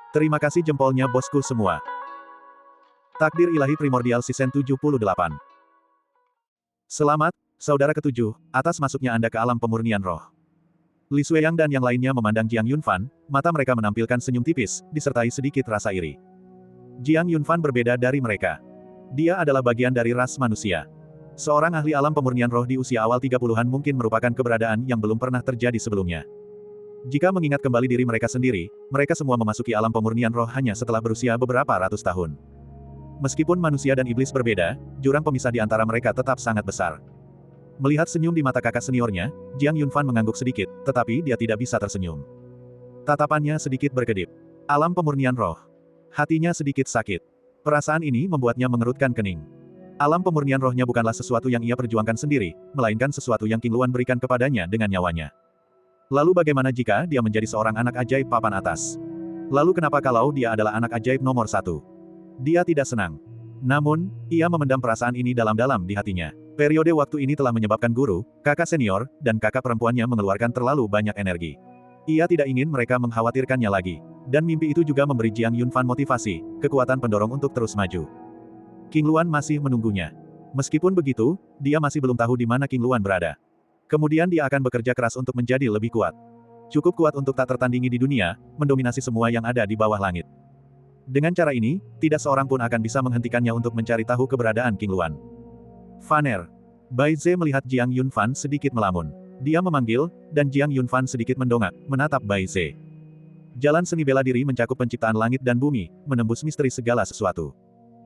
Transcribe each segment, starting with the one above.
Terima kasih jempolnya bosku semua. Takdir Ilahi Primordial Season 78. Selamat, saudara ketujuh, atas masuknya Anda ke alam pemurnian roh. Li Xueyang dan yang lainnya memandang Jiang Yunfan, mata mereka menampilkan senyum tipis, disertai sedikit rasa iri. Jiang Yunfan berbeda dari mereka. Dia adalah bagian dari ras manusia. Seorang ahli alam pemurnian roh di usia awal 30-an mungkin merupakan keberadaan yang belum pernah terjadi sebelumnya. Jika mengingat kembali diri mereka sendiri, mereka semua memasuki alam pemurnian roh hanya setelah berusia beberapa ratus tahun. Meskipun manusia dan iblis berbeda, jurang pemisah di antara mereka tetap sangat besar. Melihat senyum di mata kakak seniornya, Jiang Yunfan mengangguk sedikit, tetapi dia tidak bisa tersenyum. Tatapannya sedikit berkedip. Alam pemurnian roh. Hatinya sedikit sakit. Perasaan ini membuatnya mengerutkan kening. Alam pemurnian rohnya bukanlah sesuatu yang ia perjuangkan sendiri, melainkan sesuatu yang King Luan berikan kepadanya dengan nyawanya. Lalu bagaimana jika dia menjadi seorang anak ajaib papan atas? Lalu kenapa kalau dia adalah anak ajaib nomor 1? Dia tidak senang. Namun, ia memendam perasaan ini dalam-dalam di hatinya. Periode waktu ini telah menyebabkan guru, kakak senior, dan kakak perempuannya mengeluarkan terlalu banyak energi. Ia tidak ingin mereka mengkhawatirkannya lagi. Dan mimpi itu juga memberi Jiang Yunfan motivasi, kekuatan pendorong untuk terus maju. King Luan masih menunggunya. Meskipun begitu, dia masih belum tahu di mana King Luan berada. Kemudian dia akan bekerja keras untuk menjadi lebih kuat. Cukup kuat untuk tak tertandingi di dunia, mendominasi semua yang ada di bawah langit. Dengan cara ini, tidak seorang pun akan bisa menghentikannya untuk mencari tahu keberadaan King Luan. Faner. Bai Ze melihat Jiang Yunfan sedikit melamun. Dia memanggil, dan Jiang Yunfan sedikit mendongak, menatap Bai Ze. Jalan seni bela diri mencakup penciptaan langit dan bumi, menembus misteri segala sesuatu.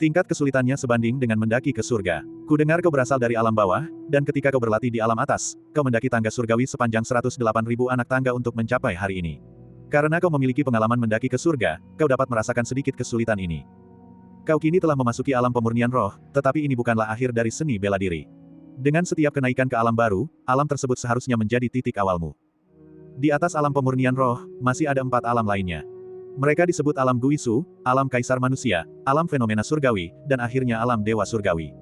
Tingkat kesulitannya sebanding dengan mendaki ke surga. Ku dengar kau berasal dari alam bawah, dan ketika kau berlatih di alam atas, kau mendaki tangga surgawi sepanjang 108.000 anak tangga untuk mencapai hari ini. Karena kau memiliki pengalaman mendaki ke surga, kau dapat merasakan sedikit kesulitan ini. Kau kini telah memasuki alam pemurnian roh, tetapi ini bukanlah akhir dari seni bela diri. Dengan setiap kenaikan ke alam baru, alam tersebut seharusnya menjadi titik awalmu. Di atas alam pemurnian roh, masih ada 4 alam lainnya. Mereka disebut alam Guisu, alam kaisar manusia, alam fenomena surgawi, dan akhirnya alam dewa surgawi.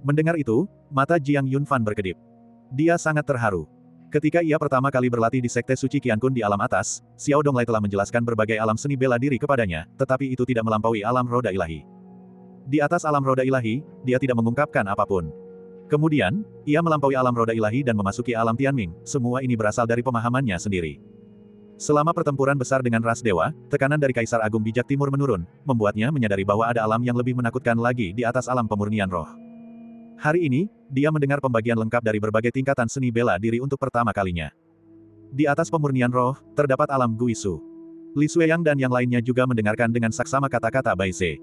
Mendengar itu, mata Jiang Yunfan berkedip. Dia sangat terharu. Ketika ia pertama kali berlatih di Sekte Suci Qiankun di alam atas, Xiao Donglai telah menjelaskan berbagai alam seni bela diri kepadanya, tetapi itu tidak melampaui alam roda ilahi. Di atas alam roda ilahi, dia tidak mengungkapkan apapun. Kemudian, ia melampaui alam roda ilahi dan memasuki alam Tianming, semua ini berasal dari pemahamannya sendiri. Selama pertempuran besar dengan ras dewa, tekanan dari Kaisar Agung Bijak Timur menurun, membuatnya menyadari bahwa ada alam yang lebih menakutkan lagi di atas alam pemurnian roh. Hari ini, dia mendengar pembagian lengkap dari berbagai tingkatan seni bela diri untuk pertama kalinya. Di atas pemurnian roh, terdapat alam Guisu. Li Xueyang dan yang lainnya juga mendengarkan dengan saksama kata-kata Bai Ze.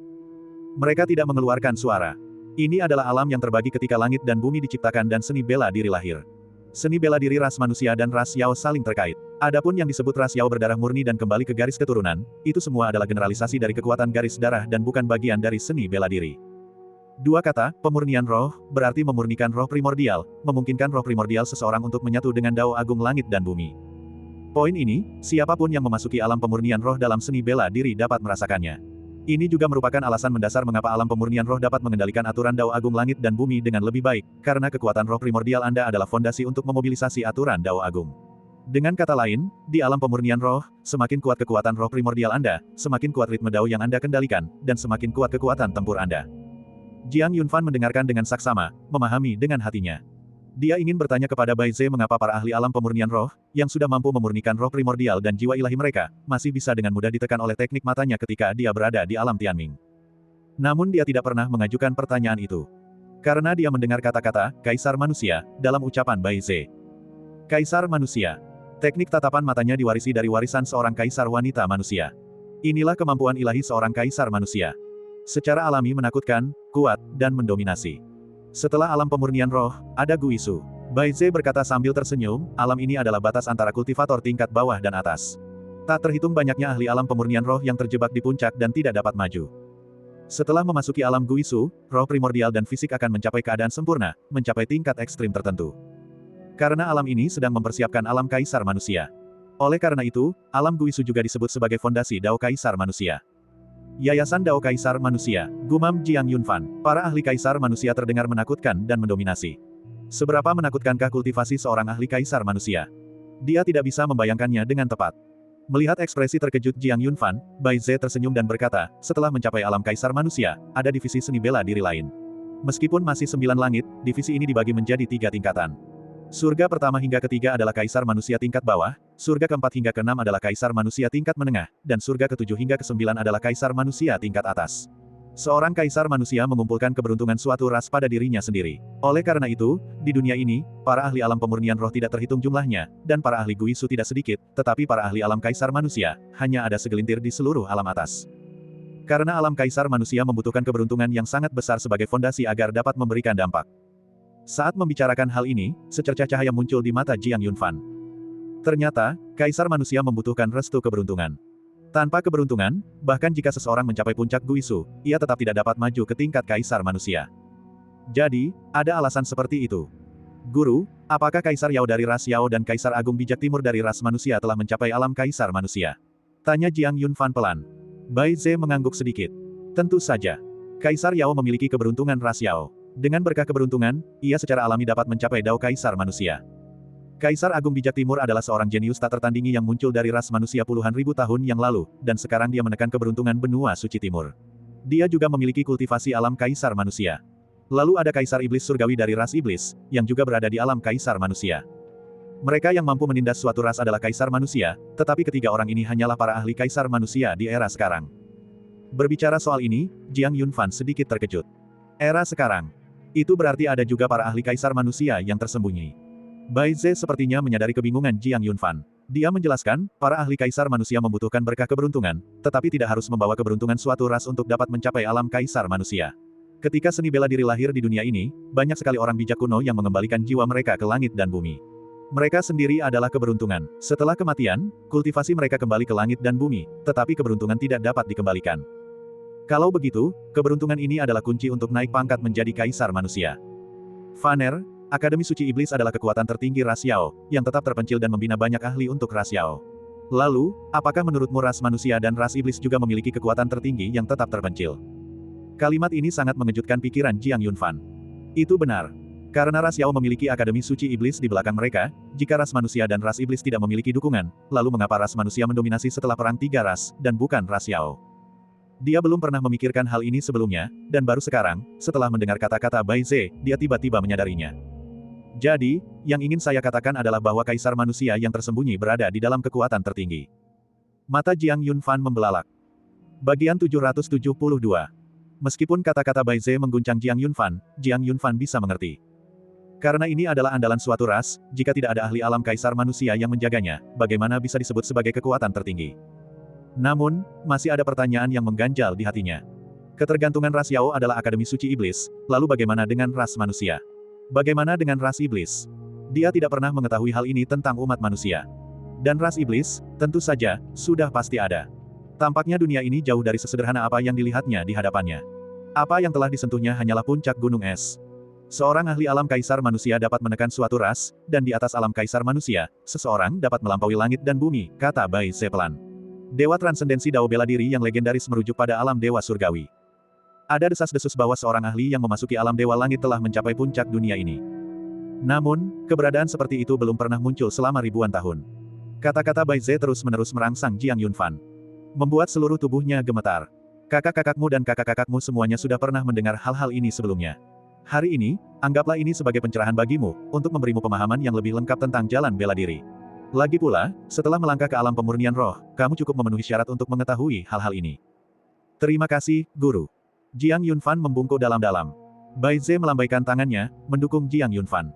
Mereka tidak mengeluarkan suara. Ini adalah alam yang terbagi ketika langit dan bumi diciptakan dan seni bela diri lahir. Seni bela diri ras manusia dan ras Yao saling terkait. Adapun yang disebut ras Yao berdarah murni dan kembali ke garis keturunan, itu semua adalah generalisasi dari kekuatan garis darah dan bukan bagian dari seni bela diri. Dua kata, pemurnian roh, berarti memurnikan roh primordial, memungkinkan roh primordial seseorang untuk menyatu dengan Dao Agung langit dan bumi. Poin ini, siapapun yang memasuki alam pemurnian roh dalam seni bela diri dapat merasakannya. Ini juga merupakan alasan mendasar mengapa alam pemurnian roh dapat mengendalikan aturan Dao Agung langit dan bumi dengan lebih baik, karena kekuatan roh primordial Anda adalah fondasi untuk memobilisasi aturan Dao Agung. Dengan kata lain, di alam pemurnian roh, semakin kuat kekuatan roh primordial Anda, semakin kuat ritme Dao yang Anda kendalikan, dan semakin kuat kekuatan tempur Anda. Jiang Yunfan mendengarkan dengan saksama, memahami dengan hatinya. Dia ingin bertanya kepada Bai Ze mengapa para ahli alam pemurnian roh, yang sudah mampu memurnikan roh primordial dan jiwa ilahi mereka, masih bisa dengan mudah ditekan oleh teknik matanya ketika dia berada di alam Tianming. Namun dia tidak pernah mengajukan pertanyaan itu. Karena dia mendengar kata-kata, Kaisar Manusia, dalam ucapan Bai Ze. Kaisar Manusia. Teknik tatapan matanya diwarisi dari warisan seorang kaisar wanita manusia. Inilah kemampuan ilahi seorang kaisar manusia. Secara alami menakutkan, kuat, dan mendominasi. Setelah alam pemurnian roh, ada Guisu. Bai Ze berkata sambil tersenyum, alam ini adalah batas antara kultivator tingkat bawah dan atas. Tak terhitung banyaknya ahli alam pemurnian roh yang terjebak di puncak dan tidak dapat maju. Setelah memasuki alam Guisu, roh primordial dan fisik akan mencapai keadaan sempurna, mencapai tingkat ekstrim tertentu. Karena alam ini sedang mempersiapkan alam kaisar manusia. Oleh karena itu, alam Guisu juga disebut sebagai fondasi Dao Kaisar Manusia. Yayasan Dao Kaisar Manusia, gumam Jiang Yunfan, para ahli kaisar manusia terdengar menakutkan dan mendominasi. Seberapa menakutkankah kultivasi seorang ahli kaisar manusia? Dia tidak bisa membayangkannya dengan tepat. Melihat ekspresi terkejut Jiang Yunfan, Bai Ze tersenyum dan berkata, setelah mencapai alam kaisar manusia, ada divisi seni bela diri lain. Meskipun masih 9 langit, divisi ini dibagi menjadi 3 tingkatan. Surga pertama hingga ketiga adalah kaisar manusia tingkat bawah, surga keempat hingga keenam adalah kaisar manusia tingkat menengah, dan surga ketujuh hingga kesembilan adalah kaisar manusia tingkat atas. Seorang kaisar manusia mengumpulkan keberuntungan suatu ras pada dirinya sendiri. Oleh karena itu, di dunia ini, para ahli alam pemurnian roh tidak terhitung jumlahnya, dan para ahli Guisu tidak sedikit, tetapi para ahli alam kaisar manusia, hanya ada segelintir di seluruh alam atas. Karena alam kaisar manusia membutuhkan keberuntungan yang sangat besar sebagai fondasi agar dapat memberikan dampak. Saat membicarakan hal ini, secercah cahaya muncul di mata Jiang Yunfan. Ternyata, kaisar manusia membutuhkan restu keberuntungan. Tanpa keberuntungan, bahkan jika seseorang mencapai puncak Guisu, ia tetap tidak dapat maju ke tingkat kaisar manusia. Jadi, ada alasan seperti itu. Guru, apakah Kaisar Yao dari ras Yao dan Kaisar Agung Bijak Timur dari ras manusia telah mencapai alam kaisar manusia? Tanya Jiang Yunfan pelan. Bai Ze mengangguk sedikit. Tentu saja. Kaisar Yao memiliki keberuntungan ras Yao. Dengan berkah keberuntungan, ia secara alami dapat mencapai Dao Kaisar manusia. Kaisar Agung Bijak Timur adalah seorang jenius tak tertandingi yang muncul dari ras manusia puluhan ribu tahun yang lalu, dan sekarang dia menekan keberuntungan benua suci timur. Dia juga memiliki kultivasi alam kaisar manusia. Lalu ada Kaisar Iblis Surgawi dari ras Iblis, yang juga berada di alam kaisar manusia. Mereka yang mampu menindas suatu ras adalah kaisar manusia, tetapi ketiga orang ini hanyalah para ahli kaisar manusia di era sekarang. Berbicara soal ini, Jiang Yunfan sedikit terkejut. Era sekarang. Itu berarti ada juga para ahli kaisar manusia yang tersembunyi. Bai Ze sepertinya menyadari kebingungan Jiang Yunfan. Dia menjelaskan, para ahli kaisar manusia membutuhkan berkah keberuntungan, tetapi tidak harus membawa keberuntungan suatu ras untuk dapat mencapai alam kaisar manusia. Ketika seni bela diri lahir di dunia ini, banyak sekali orang bijak kuno yang mengembalikan jiwa mereka ke langit dan bumi. Mereka sendiri adalah keberuntungan. Setelah kematian, kultivasi mereka kembali ke langit dan bumi, tetapi keberuntungan tidak dapat dikembalikan. Kalau begitu, keberuntungan ini adalah kunci untuk naik pangkat menjadi kaisar manusia. Vaner, Akademi Suci Iblis adalah kekuatan tertinggi ras Yao, yang tetap terpencil dan membina banyak ahli untuk ras Yao. Lalu, apakah menurutmu ras manusia dan ras iblis juga memiliki kekuatan tertinggi yang tetap terpencil? Kalimat ini sangat mengejutkan pikiran Jiang Yunfan. Itu benar. Karena ras Yao memiliki Akademi Suci Iblis di belakang mereka, jika ras manusia dan ras iblis tidak memiliki dukungan, lalu mengapa ras manusia mendominasi setelah perang tiga ras, dan bukan ras Yao? Dia belum pernah memikirkan hal ini sebelumnya, dan baru sekarang, setelah mendengar kata-kata Bai Ze, dia tiba-tiba menyadarinya. Jadi, yang ingin saya katakan adalah bahwa kaisar manusia yang tersembunyi berada di dalam kekuatan tertinggi. Mata Jiang Yunfan membelalak. Bagian 772. Meskipun kata-kata Bai Ze mengguncang Jiang Yunfan bisa mengerti. Karena ini adalah andalan suatu ras, jika tidak ada ahli alam kaisar manusia yang menjaganya, bagaimana bisa disebut sebagai kekuatan tertinggi? Namun, masih ada pertanyaan yang mengganjal di hatinya. Ketergantungan ras Yao adalah Akademi Suci Iblis, lalu bagaimana dengan ras manusia? Bagaimana dengan ras iblis? Dia tidak pernah mengetahui hal ini tentang umat manusia. Dan ras iblis, tentu saja, sudah pasti ada. Tampaknya dunia ini jauh dari sesederhana apa yang dilihatnya di hadapannya. Apa yang telah disentuhnya hanyalah puncak gunung es. Seorang ahli alam kaisar manusia dapat menekan suatu ras, dan di atas alam kaisar manusia, seseorang dapat melampaui langit dan bumi, kata Bai Ze pelan. Dewa transendensi Dao bela diri yang legendaris merujuk pada alam dewa surgawi. Ada desas-desus bahwa seorang ahli yang memasuki alam dewa langit telah mencapai puncak dunia ini. Namun, keberadaan seperti itu belum pernah muncul selama ribuan tahun. Kata-kata Bai Ze terus-menerus merangsang Jiang Yunfan. Membuat seluruh tubuhnya gemetar. Kakak-kakakmu dan kakak-kakakmu semuanya sudah pernah mendengar hal-hal ini sebelumnya. Hari ini, anggaplah ini sebagai pencerahan bagimu, untuk memberimu pemahaman yang lebih lengkap tentang jalan bela diri. Lagi pula, setelah melangkah ke alam pemurnian roh, kamu cukup memenuhi syarat untuk mengetahui hal-hal ini. Terima kasih, Guru. Jiang Yunfan membungkuk dalam-dalam. Bai Ze melambaikan tangannya, mendukung Jiang Yunfan.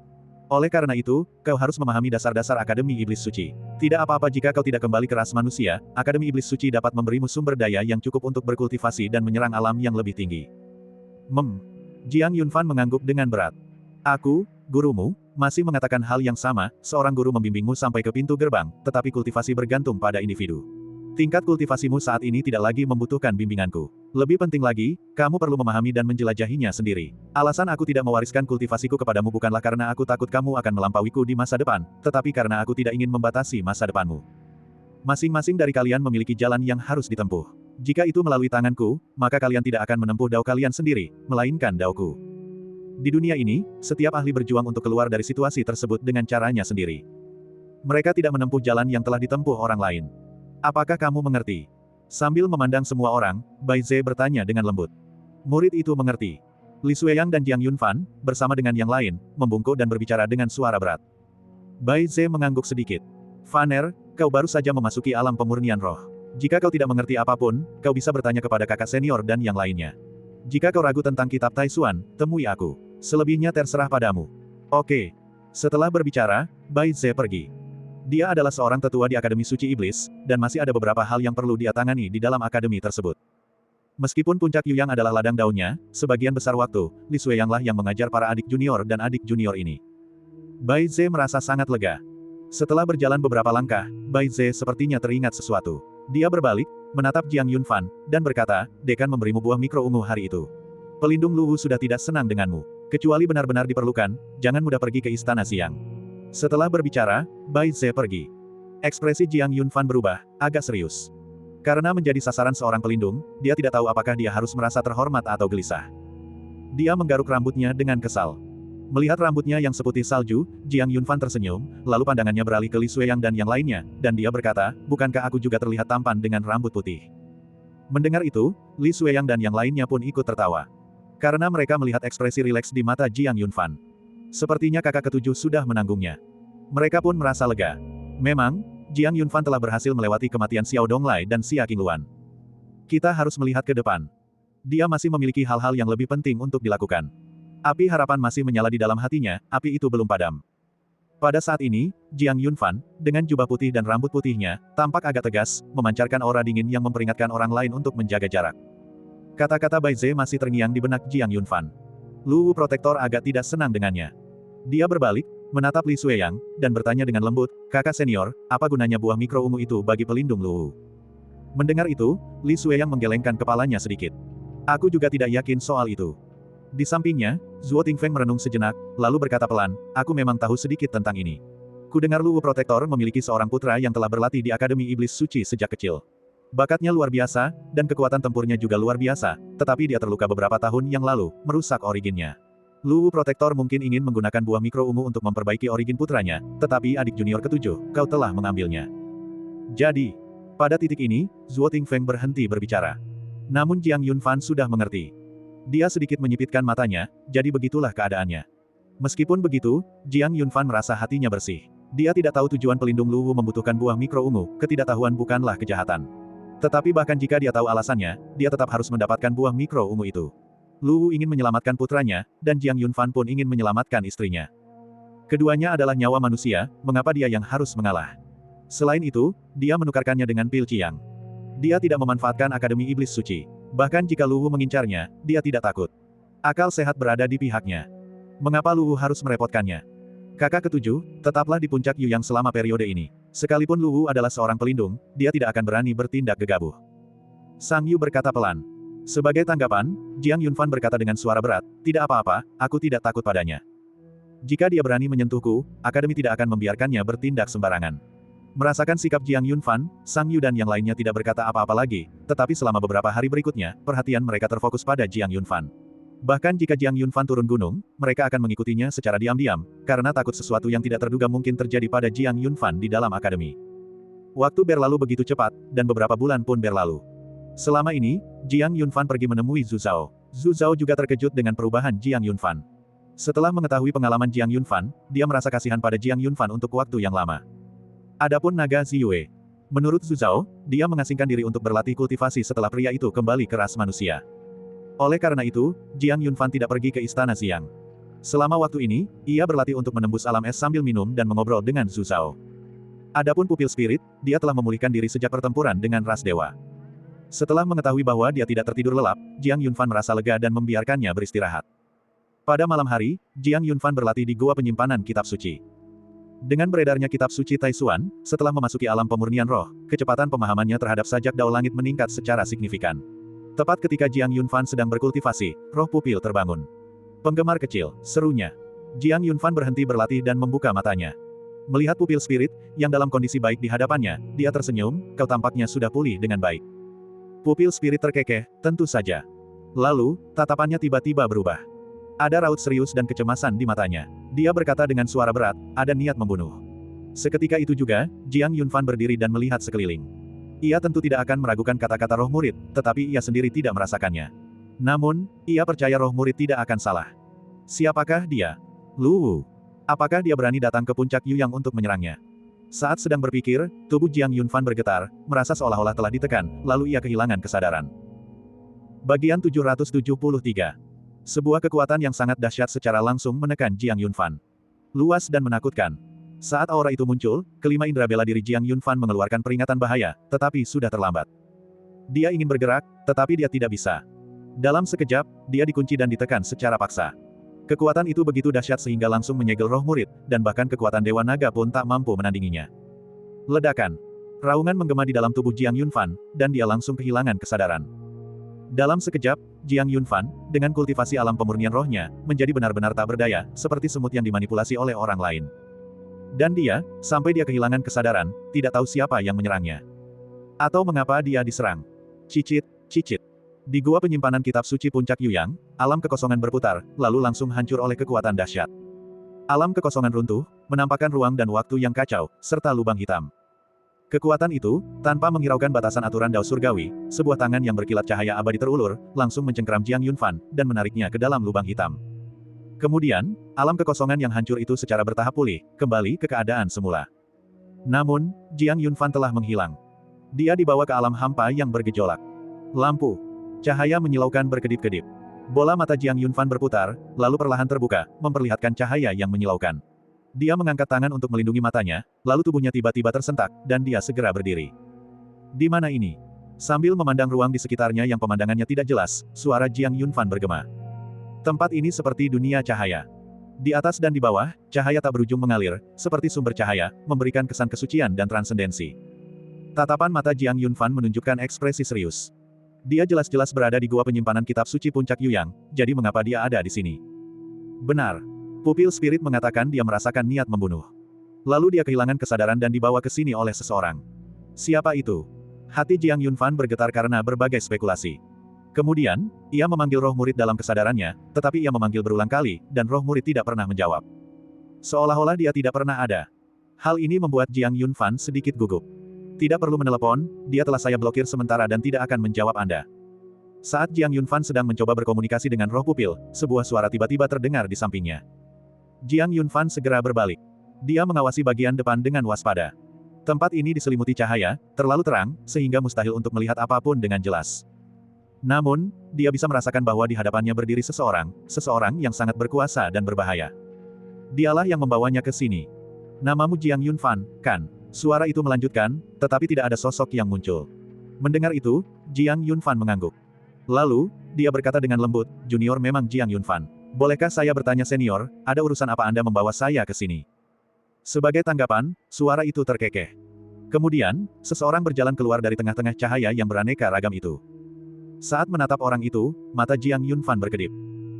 Oleh karena itu, kau harus memahami dasar-dasar Akademi Iblis Suci. Tidak apa-apa jika kau tidak kembali ke ras manusia, Akademi Iblis Suci dapat memberimu sumber daya yang cukup untuk berkultivasi dan menyerang alam yang lebih tinggi. Jiang Yunfan mengangguk dengan berat. Aku, gurumu, masih mengatakan hal yang sama, seorang guru membimbingmu sampai ke pintu gerbang, tetapi kultivasi bergantung pada individu. Tingkat kultivasimu saat ini tidak lagi membutuhkan bimbinganku. Lebih penting lagi, kamu perlu memahami dan menjelajahinya sendiri. Alasan aku tidak mewariskan kultivasiku kepadamu bukanlah karena aku takut kamu akan melampauiku di masa depan, tetapi karena aku tidak ingin membatasi masa depanmu. Masing-masing dari kalian memiliki jalan yang harus ditempuh. Jika itu melalui tanganku, maka kalian tidak akan menempuh dao kalian sendiri, melainkan daoku. Di dunia ini, setiap ahli berjuang untuk keluar dari situasi tersebut dengan caranya sendiri. Mereka tidak menempuh jalan yang telah ditempuh orang lain. Apakah kamu mengerti? Sambil memandang semua orang, Bai Ze bertanya dengan lembut. Murid itu mengerti. Li Xueyang dan Jiang Yunfan, bersama dengan yang lain, membungkuk dan berbicara dengan suara berat. Bai Ze mengangguk sedikit. Vaner, kau baru saja memasuki alam pemurnian roh. Jika kau tidak mengerti apapun, kau bisa bertanya kepada kakak senior dan yang lainnya. Jika kau ragu tentang kitab Taisuan, temui aku. Selebihnya terserah padamu. Oke. Setelah berbicara, Bai Ze pergi. Dia adalah seorang tetua di Akademi Suci Iblis, dan masih ada beberapa hal yang perlu dia tangani di dalam akademi tersebut. Meskipun puncak Yuyang adalah ladang daunnya, sebagian besar waktu, Li Xueyang lah yang mengajar para adik junior dan adik junior ini. Bai Ze merasa sangat lega. Setelah berjalan beberapa langkah, Bai Ze sepertinya teringat sesuatu. Dia berbalik, menatap Jiang Yunfan, dan berkata, Dekan memberimu buah mikro ungu hari itu. Pelindung Luwu sudah tidak senang denganmu. Kecuali benar-benar diperlukan, jangan mudah pergi ke Istana Siang. Setelah berbicara, Bai Ze pergi. Ekspresi Jiang Yunfan berubah, agak serius. Karena menjadi sasaran seorang pelindung, dia tidak tahu apakah dia harus merasa terhormat atau gelisah. Dia menggaruk rambutnya dengan kesal. Melihat rambutnya yang seputih salju, Jiang Yunfan tersenyum, lalu pandangannya beralih ke Li Xueyang dan yang lainnya, dan dia berkata, bukankah aku juga terlihat tampan dengan rambut putih? Mendengar itu, Li Xueyang dan yang lainnya pun ikut tertawa. Karena mereka melihat ekspresi rileks di mata Jiang Yunfan. Sepertinya kakak ketujuh sudah menanggungnya. Mereka pun merasa lega. Memang, Jiang Yunfan telah berhasil melewati kematian Xiao Donglai dan Xia Qingluan. Kita harus melihat ke depan. Dia masih memiliki hal-hal yang lebih penting untuk dilakukan. Api harapan masih menyala di dalam hatinya, api itu belum padam. Pada saat ini, Jiang Yunfan, dengan jubah putih dan rambut putihnya, tampak agak tegas, memancarkan aura dingin yang memperingatkan orang lain untuk menjaga jarak. Kata-kata Bai Ze masih terngiang di benak Jiang Yunfan. Luwu Protektor agak tidak senang dengannya. Dia berbalik, menatap Li Xueyang, dan bertanya dengan lembut, kakak senior, apa gunanya buah mikro ungu itu bagi pelindung Luwu? Mendengar itu, Li Xueyang menggelengkan kepalanya sedikit. Aku juga tidak yakin soal itu. Di sampingnya, Zuo Tingfeng merenung sejenak, lalu berkata pelan, aku memang tahu sedikit tentang ini. Kudengar Luwu Protektor memiliki seorang putra yang telah berlatih di Akademi Iblis Suci sejak kecil. Bakatnya luar biasa, dan kekuatan tempurnya juga luar biasa, tetapi dia terluka beberapa tahun yang lalu, merusak originnya. Luwu Protektor mungkin ingin menggunakan buah mikro ungu untuk memperbaiki origin putranya, tetapi adik junior ketujuh, kau telah mengambilnya. Jadi, pada titik ini, Zuo Tingfeng berhenti berbicara. Namun Jiang Yunfan sudah mengerti. Dia sedikit menyipitkan matanya, jadi begitulah keadaannya. Meskipun begitu, Jiang Yunfan merasa hatinya bersih. Dia tidak tahu tujuan pelindung Luwu membutuhkan buah mikro ungu, ketidaktahuan bukanlah kejahatan. Tetapi bahkan jika dia tahu alasannya, dia tetap harus mendapatkan buah mikro ungu itu. Luwu ingin menyelamatkan putranya, dan Jiang Yunfan pun ingin menyelamatkan istrinya. Keduanya adalah nyawa manusia, mengapa dia yang harus mengalah? Selain itu, dia menukarkannya dengan pil Qiang. Dia tidak memanfaatkan Akademi Iblis Suci. Bahkan jika Luwu mengincarnya, dia tidak takut. Akal sehat berada di pihaknya. Mengapa Luwu harus merepotkannya? Kakak ketujuh, tetaplah di puncak Yuyang selama periode ini. Sekalipun Luwu adalah seorang pelindung, dia tidak akan berani bertindak gegabah. Sang Yu berkata pelan. Sebagai tanggapan, Jiang Yunfan berkata dengan suara berat, tidak apa-apa, aku tidak takut padanya. Jika dia berani menyentuhku, Akademi tidak akan membiarkannya bertindak sembarangan. Merasakan sikap Jiang Yunfan, Sang Yu dan yang lainnya tidak berkata apa-apa lagi, tetapi selama beberapa hari berikutnya, perhatian mereka terfokus pada Jiang Yunfan. Bahkan jika Jiang Yunfan turun gunung, mereka akan mengikutinya secara diam-diam, karena takut sesuatu yang tidak terduga mungkin terjadi pada Jiang Yunfan di dalam akademi. Waktu berlalu begitu cepat, dan beberapa bulan pun berlalu. Selama ini, Jiang Yunfan pergi menemui Zhu Zhao. Zhu Zhao juga terkejut dengan perubahan Jiang Yunfan. Setelah mengetahui pengalaman Jiang Yunfan, dia merasa kasihan pada Jiang Yunfan untuk waktu yang lama. Adapun naga Ziyue. Menurut Zhu Zhao, dia mengasingkan diri untuk berlatih kultivasi setelah pria itu kembali ke ras manusia. Oleh karena itu, Jiang Yunfan tidak pergi ke Istana Siang. Selama waktu ini, ia berlatih untuk menembus alam es sambil minum dan mengobrol dengan Zhu Zhao. Adapun pupil spirit, dia telah memulihkan diri sejak pertempuran dengan ras dewa. Setelah mengetahui bahwa dia tidak tertidur lelap, Jiang Yunfan merasa lega dan membiarkannya beristirahat. Pada malam hari, Jiang Yunfan berlatih di Goa Penyimpanan Kitab Suci. Dengan beredarnya Kitab Suci Taisuan, setelah memasuki alam pemurnian roh, kecepatan pemahamannya terhadap sajak dao langit meningkat secara signifikan. Tepat ketika Jiang Yunfan sedang berkultivasi, roh pupil terbangun. Penggemar kecil, serunya. Jiang Yunfan berhenti berlatih dan membuka matanya. Melihat pupil spirit, yang dalam kondisi baik di hadapannya, dia tersenyum, kau tampaknya sudah pulih dengan baik. Pupil spirit terkekeh, tentu saja. Lalu, tatapannya tiba-tiba berubah. Ada raut serius dan kecemasan di matanya. Dia berkata dengan suara berat, ada niat membunuh. Seketika itu juga, Jiang Yunfan berdiri dan melihat sekeliling. Ia tentu tidak akan meragukan kata-kata roh murid, tetapi ia sendiri tidak merasakannya. Namun, ia percaya roh murid tidak akan salah. Siapakah dia? Lu Wu. Apakah dia berani datang ke puncak Yuyang untuk menyerangnya? Saat sedang berpikir, tubuh Jiang Yunfan bergetar, merasa seolah-olah telah ditekan, lalu ia kehilangan kesadaran. Bagian 773. Sebuah kekuatan yang sangat dahsyat secara langsung menekan Jiang Yunfan. Luas dan menakutkan. Saat aura itu muncul, kelima indera bela diri Jiang Yunfan mengeluarkan peringatan bahaya, tetapi sudah terlambat. Dia ingin bergerak, tetapi dia tidak bisa. Dalam sekejap, dia dikunci dan ditekan secara paksa. Kekuatan itu begitu dahsyat sehingga langsung menyegel roh murid, dan bahkan kekuatan Dewa Naga pun tak mampu menandinginya. Ledakan. Raungan menggema di dalam tubuh Jiang Yunfan, dan dia langsung kehilangan kesadaran. Dalam sekejap, Jiang Yunfan, dengan kultivasi alam pemurnian rohnya, menjadi benar-benar tak berdaya, seperti semut yang dimanipulasi oleh orang lain. Dan dia, sampai dia kehilangan kesadaran, tidak tahu siapa yang menyerangnya. Atau mengapa dia diserang. Cicit, cicit. Di gua penyimpanan kitab suci puncak Yuyang, alam kekosongan berputar, lalu langsung hancur oleh kekuatan dahsyat. Alam kekosongan runtuh, menampakkan ruang dan waktu yang kacau, serta lubang hitam. Kekuatan itu, tanpa menghiraukan batasan aturan Dao Surgawi, sebuah tangan yang berkilat cahaya abadi terulur, langsung mencengkeram Jiang Yunfan, dan menariknya ke dalam lubang hitam. Kemudian, alam kekosongan yang hancur itu secara bertahap pulih, kembali ke keadaan semula. Namun, Jiang Yunfan telah menghilang. Dia dibawa ke alam hampa yang bergejolak. Lampu. Cahaya menyilaukan berkedip-kedip. Bola mata Jiang Yunfan berputar, lalu perlahan terbuka, memperlihatkan cahaya yang menyilaukan. Dia mengangkat tangan untuk melindungi matanya, lalu tubuhnya tiba-tiba tersentak, dan dia segera berdiri. Di mana ini? Sambil memandang ruang di sekitarnya yang pemandangannya tidak jelas, suara Jiang Yunfan bergema. Tempat ini seperti dunia cahaya. Di atas dan di bawah, cahaya tak berujung mengalir, seperti sumber cahaya, memberikan kesan kesucian dan transendensi. Tatapan mata Jiang Yunfan menunjukkan ekspresi serius. Dia jelas-jelas berada di gua penyimpanan kitab suci puncak Yuyang, jadi mengapa dia ada di sini? Benar. Pupil spirit mengatakan dia merasakan niat membunuh. Lalu dia kehilangan kesadaran dan dibawa ke sini oleh seseorang. Siapa itu? Hati Jiang Yunfan bergetar karena berbagai spekulasi. Kemudian, ia memanggil roh murid dalam kesadarannya, tetapi ia memanggil berulang kali, dan roh murid tidak pernah menjawab. Seolah-olah dia tidak pernah ada. Hal ini membuat Jiang Yunfan sedikit gugup. Tidak perlu menelepon, dia telah saya blokir sementara dan tidak akan menjawab Anda. Saat Jiang Yunfan sedang mencoba berkomunikasi dengan roh pupil, sebuah suara tiba-tiba terdengar di sampingnya. Jiang Yunfan segera berbalik. Dia mengawasi bagian depan dengan waspada. Tempat ini diselimuti cahaya, terlalu terang, sehingga mustahil untuk melihat apapun dengan jelas. Namun, dia bisa merasakan bahwa di hadapannya berdiri seseorang yang sangat berkuasa dan berbahaya. Dialah yang membawanya ke sini. Namamu Jiang Yunfan, kan? Suara itu melanjutkan, tetapi tidak ada sosok yang muncul. Mendengar itu, Jiang Yunfan mengangguk. Lalu, dia berkata dengan lembut, "Junior memang Jiang Yunfan. Bolehkah saya bertanya senior, ada urusan apa Anda membawa saya ke sini?" Sebagai tanggapan, suara itu terkekeh. Kemudian, seseorang berjalan keluar dari tengah-tengah cahaya yang beraneka ragam itu. Saat menatap orang itu, mata Jiang Yunfan berkedip.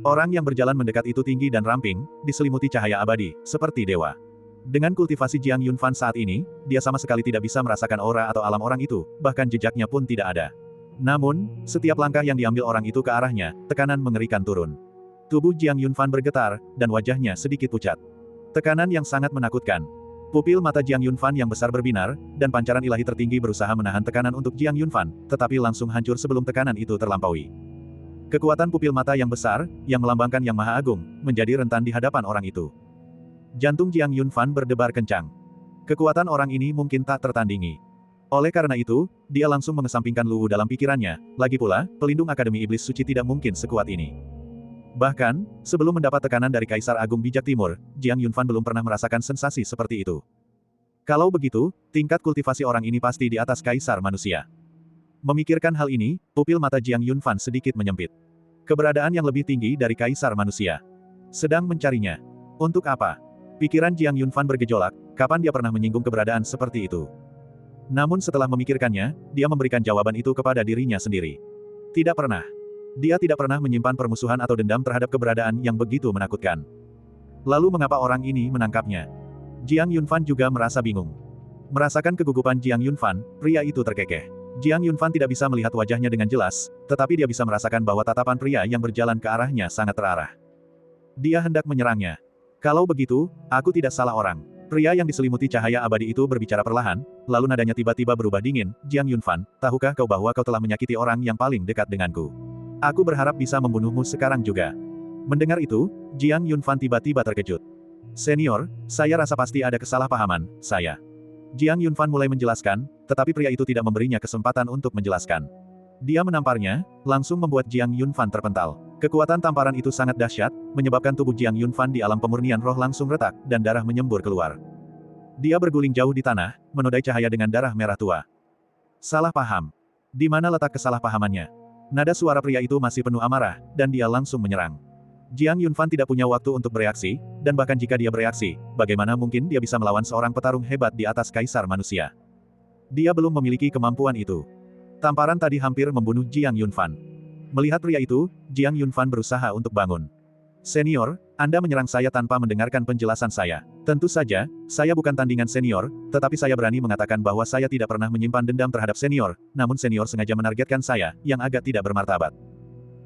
Orang yang berjalan mendekat itu tinggi dan ramping, diselimuti cahaya abadi, seperti dewa. Dengan kultivasi Jiang Yunfan saat ini, dia sama sekali tidak bisa merasakan aura atau alam orang itu, bahkan jejaknya pun tidak ada. Namun, setiap langkah yang diambil orang itu ke arahnya, tekanan mengerikan turun. Tubuh Jiang Yunfan bergetar, dan wajahnya sedikit pucat. Tekanan yang sangat menakutkan. Pupil mata Jiang Yunfan yang besar berbinar, dan pancaran ilahi tertinggi berusaha menahan tekanan untuk Jiang Yunfan, tetapi langsung hancur sebelum tekanan itu terlampaui. Kekuatan pupil mata yang besar, yang melambangkan Yang Maha Agung, menjadi rentan di hadapan orang itu. Jantung Jiang Yunfan berdebar kencang. Kekuatan orang ini mungkin tak tertandingi. Oleh karena itu, dia langsung mengesampingkan Lu Wu dalam pikirannya, lagi pula, pelindung Akademi Iblis Suci tidak mungkin sekuat ini. Bahkan, sebelum mendapat tekanan dari Kaisar Agung Bijak Timur, Jiang Yunfan belum pernah merasakan sensasi seperti itu. Kalau begitu, tingkat kultivasi orang ini pasti di atas Kaisar Manusia. Memikirkan hal ini, pupil mata Jiang Yunfan sedikit menyempit. Keberadaan yang lebih tinggi dari Kaisar Manusia. Sedang mencarinya. Untuk apa? Pikiran Jiang Yunfan bergejolak, kapan dia pernah menyinggung keberadaan seperti itu? Namun setelah memikirkannya, dia memberikan jawaban itu kepada dirinya sendiri. Tidak pernah. Dia tidak pernah menyimpan permusuhan atau dendam terhadap keberadaan yang begitu menakutkan. Lalu mengapa orang ini menangkapnya? Jiang Yunfan juga merasa bingung. Merasakan kegugupan Jiang Yunfan, pria itu terkekeh. Jiang Yunfan tidak bisa melihat wajahnya dengan jelas, tetapi dia bisa merasakan bahwa tatapan pria yang berjalan ke arahnya sangat terarah. Dia hendak menyerangnya. Kalau begitu, aku tidak salah orang. Pria yang diselimuti cahaya abadi itu berbicara perlahan, lalu nadanya tiba-tiba berubah dingin. Jiang Yunfan, tahukah kau bahwa kau telah menyakiti orang yang paling dekat denganku? Aku berharap bisa membunuhmu sekarang juga. Mendengar itu, Jiang Yunfan tiba-tiba terkejut. Senior, saya rasa pasti ada kesalahpahaman, saya. Jiang Yunfan mulai menjelaskan, tetapi pria itu tidak memberinya kesempatan untuk menjelaskan. Dia menamparnya, langsung membuat Jiang Yunfan terpental. Kekuatan tamparan itu sangat dahsyat, menyebabkan tubuh Jiang Yunfan di alam pemurnian roh langsung retak, dan darah menyembur keluar. Dia berguling jauh di tanah, menodai cahaya dengan darah merah tua. Salah paham. Di mana letak kesalahpahamannya? Nada suara pria itu masih penuh amarah, dan dia langsung menyerang. Jiang Yunfan tidak punya waktu untuk bereaksi, dan bahkan jika dia bereaksi, bagaimana mungkin dia bisa melawan seorang petarung hebat di atas kaisar manusia? Dia belum memiliki kemampuan itu. Tamparan tadi hampir membunuh Jiang Yunfan. Melihat pria itu, Jiang Yunfan berusaha untuk bangun. Senior, Anda menyerang saya tanpa mendengarkan penjelasan saya. Tentu saja, saya bukan tandingan senior, tetapi saya berani mengatakan bahwa saya tidak pernah menyimpan dendam terhadap senior, namun senior sengaja menargetkan saya, yang agak tidak bermartabat.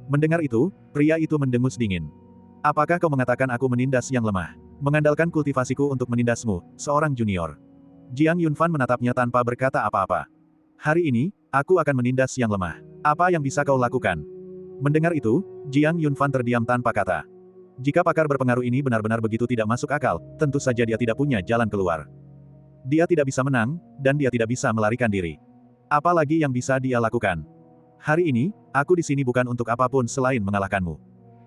Mendengar itu, pria itu mendengus dingin. Apakah kau mengatakan aku menindas yang lemah? Mengandalkan kultivasiku untuk menindasmu, seorang junior. Jiang Yunfan menatapnya tanpa berkata apa-apa. Hari ini, aku akan menindas yang lemah. Apa yang bisa kau lakukan? Mendengar itu, Jiang Yunfan terdiam tanpa kata. Jika pakar berpengaruh ini benar-benar begitu tidak masuk akal, tentu saja dia tidak punya jalan keluar. Dia tidak bisa menang, dan dia tidak bisa melarikan diri. Apalagi yang bisa dia lakukan? Hari ini, aku di sini bukan untuk apapun selain mengalahkanmu.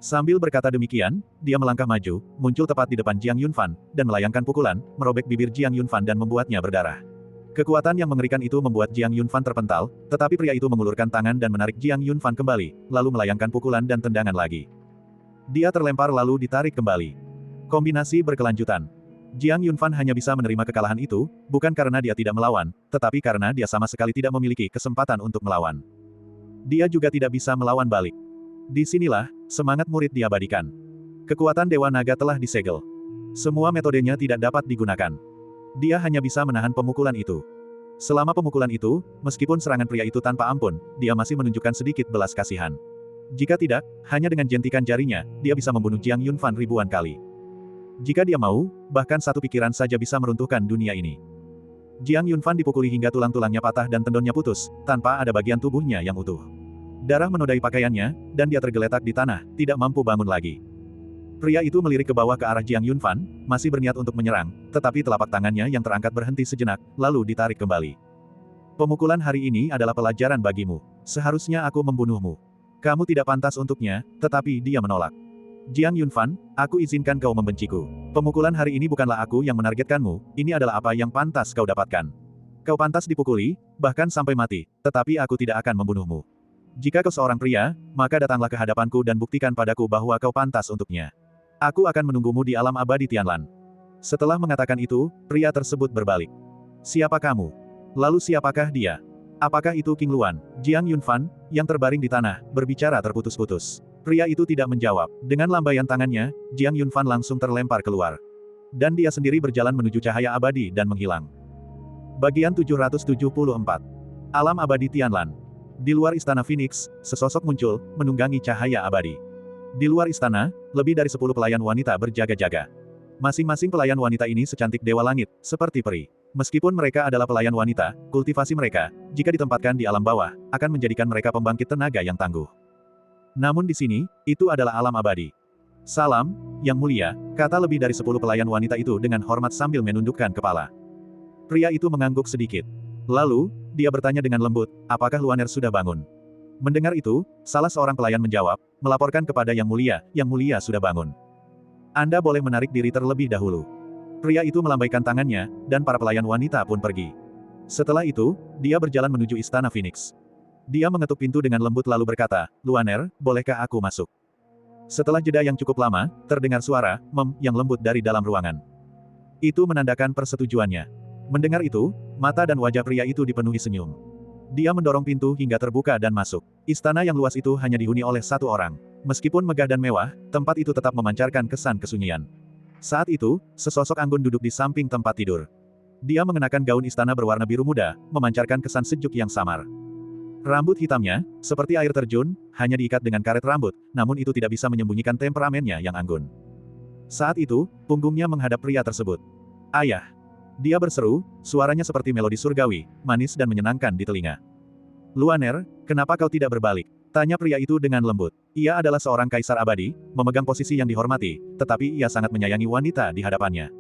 Sambil berkata demikian, dia melangkah maju, muncul tepat di depan Jiang Yunfan, dan melayangkan pukulan, merobek bibir Jiang Yunfan dan membuatnya berdarah. Kekuatan yang mengerikan itu membuat Jiang Yunfan terpental, tetapi pria itu mengulurkan tangan dan menarik Jiang Yunfan kembali, lalu melayangkan pukulan dan tendangan lagi. Dia terlempar lalu ditarik kembali. Kombinasi berkelanjutan. Jiang Yunfan hanya bisa menerima kekalahan itu, bukan karena dia tidak melawan, tetapi karena dia sama sekali tidak memiliki kesempatan untuk melawan. Dia juga tidak bisa melawan balik. Disinilah, semangat murid diabadikan. Kekuatan Dewa Naga telah disegel. Semua metodenya tidak dapat digunakan. Dia hanya bisa menahan pemukulan itu. Selama pemukulan itu, meskipun serangan pria itu tanpa ampun, dia masih menunjukkan sedikit belas kasihan. Jika tidak, hanya dengan jentikan jarinya, dia bisa membunuh Jiang Yunfan ribuan kali. Jika dia mau, bahkan satu pikiran saja bisa meruntuhkan dunia ini. Jiang Yunfan dipukuli hingga tulang-tulangnya patah dan tendonnya putus, tanpa ada bagian tubuhnya yang utuh. Darah menodai pakaiannya, dan dia tergeletak di tanah, tidak mampu bangun lagi. Pria itu melirik ke bawah ke arah Jiang Yunfan, masih berniat untuk menyerang, tetapi telapak tangannya yang terangkat berhenti sejenak, lalu ditarik kembali. Pemukulan hari ini adalah pelajaran bagimu. Seharusnya aku membunuhmu. Kamu tidak pantas untuknya, tetapi dia menolak. Jiang Yunfan, aku izinkan kau membenciku. Pemukulan hari ini bukanlah aku yang menargetkanmu, ini adalah apa yang pantas kau dapatkan. Kau pantas dipukuli, bahkan sampai mati, tetapi aku tidak akan membunuhmu. Jika kau seorang pria, maka datanglah ke hadapanku dan buktikan padaku bahwa kau pantas untuknya. Aku akan menunggumu di alam abadi Tianlan. Setelah mengatakan itu, pria tersebut berbalik. Siapa kamu? Lalu siapakah dia? Apakah itu King Luan? Jiang Yunfan, yang terbaring di tanah, berbicara terputus-putus. Pria itu tidak menjawab. Dengan lambaian tangannya, Jiang Yunfan langsung terlempar keluar. Dan dia sendiri berjalan menuju cahaya abadi dan menghilang. Bagian 774. Alam abadi Tianlan. Di luar istana Phoenix, sesosok muncul, menunggangi cahaya abadi. Di luar istana, lebih dari 10 pelayan wanita berjaga-jaga. Masing-masing pelayan wanita ini secantik dewa langit, seperti peri. Meskipun mereka adalah pelayan wanita, kultivasi mereka, jika ditempatkan di alam bawah, akan menjadikan mereka pembangkit tenaga yang tangguh. Namun di sini, itu adalah alam abadi. Salam, Yang Mulia, kata lebih dari 10 pelayan wanita itu dengan hormat sambil menundukkan kepala. Pria itu mengangguk sedikit. Lalu, dia bertanya dengan lembut, apakah Luaner sudah bangun? Mendengar itu, salah seorang pelayan menjawab, melaporkan kepada Yang Mulia sudah bangun. Anda boleh menarik diri terlebih dahulu. Pria itu melambaikan tangannya, dan para pelayan wanita pun pergi. Setelah itu, dia berjalan menuju istana Phoenix. Dia mengetuk pintu dengan lembut lalu berkata, Luaner, bolehkah aku masuk? Setelah jeda yang cukup lama, terdengar suara, yang lembut dari dalam ruangan. Itu menandakan persetujuannya. Mendengar itu, mata dan wajah pria itu dipenuhi senyum. Dia mendorong pintu hingga terbuka dan masuk. Istana yang luas itu hanya dihuni oleh satu orang. Meskipun megah dan mewah, tempat itu tetap memancarkan kesan kesunyian. Saat itu, sesosok anggun duduk di samping tempat tidur. Dia mengenakan gaun istana berwarna biru muda, memancarkan kesan sejuk yang samar. Rambut hitamnya, seperti air terjun, hanya diikat dengan karet rambut, namun itu tidak bisa menyembunyikan temperamennya yang anggun. Saat itu, punggungnya menghadap pria tersebut. Ayah. Dia berseru, suaranya seperti melodi surgawi, manis dan menyenangkan di telinga. Luaner, kenapa kau tidak berbalik? Tanya pria itu dengan lembut. Ia adalah seorang kaisar abadi, memegang posisi yang dihormati, tetapi ia sangat menyayangi wanita di hadapannya.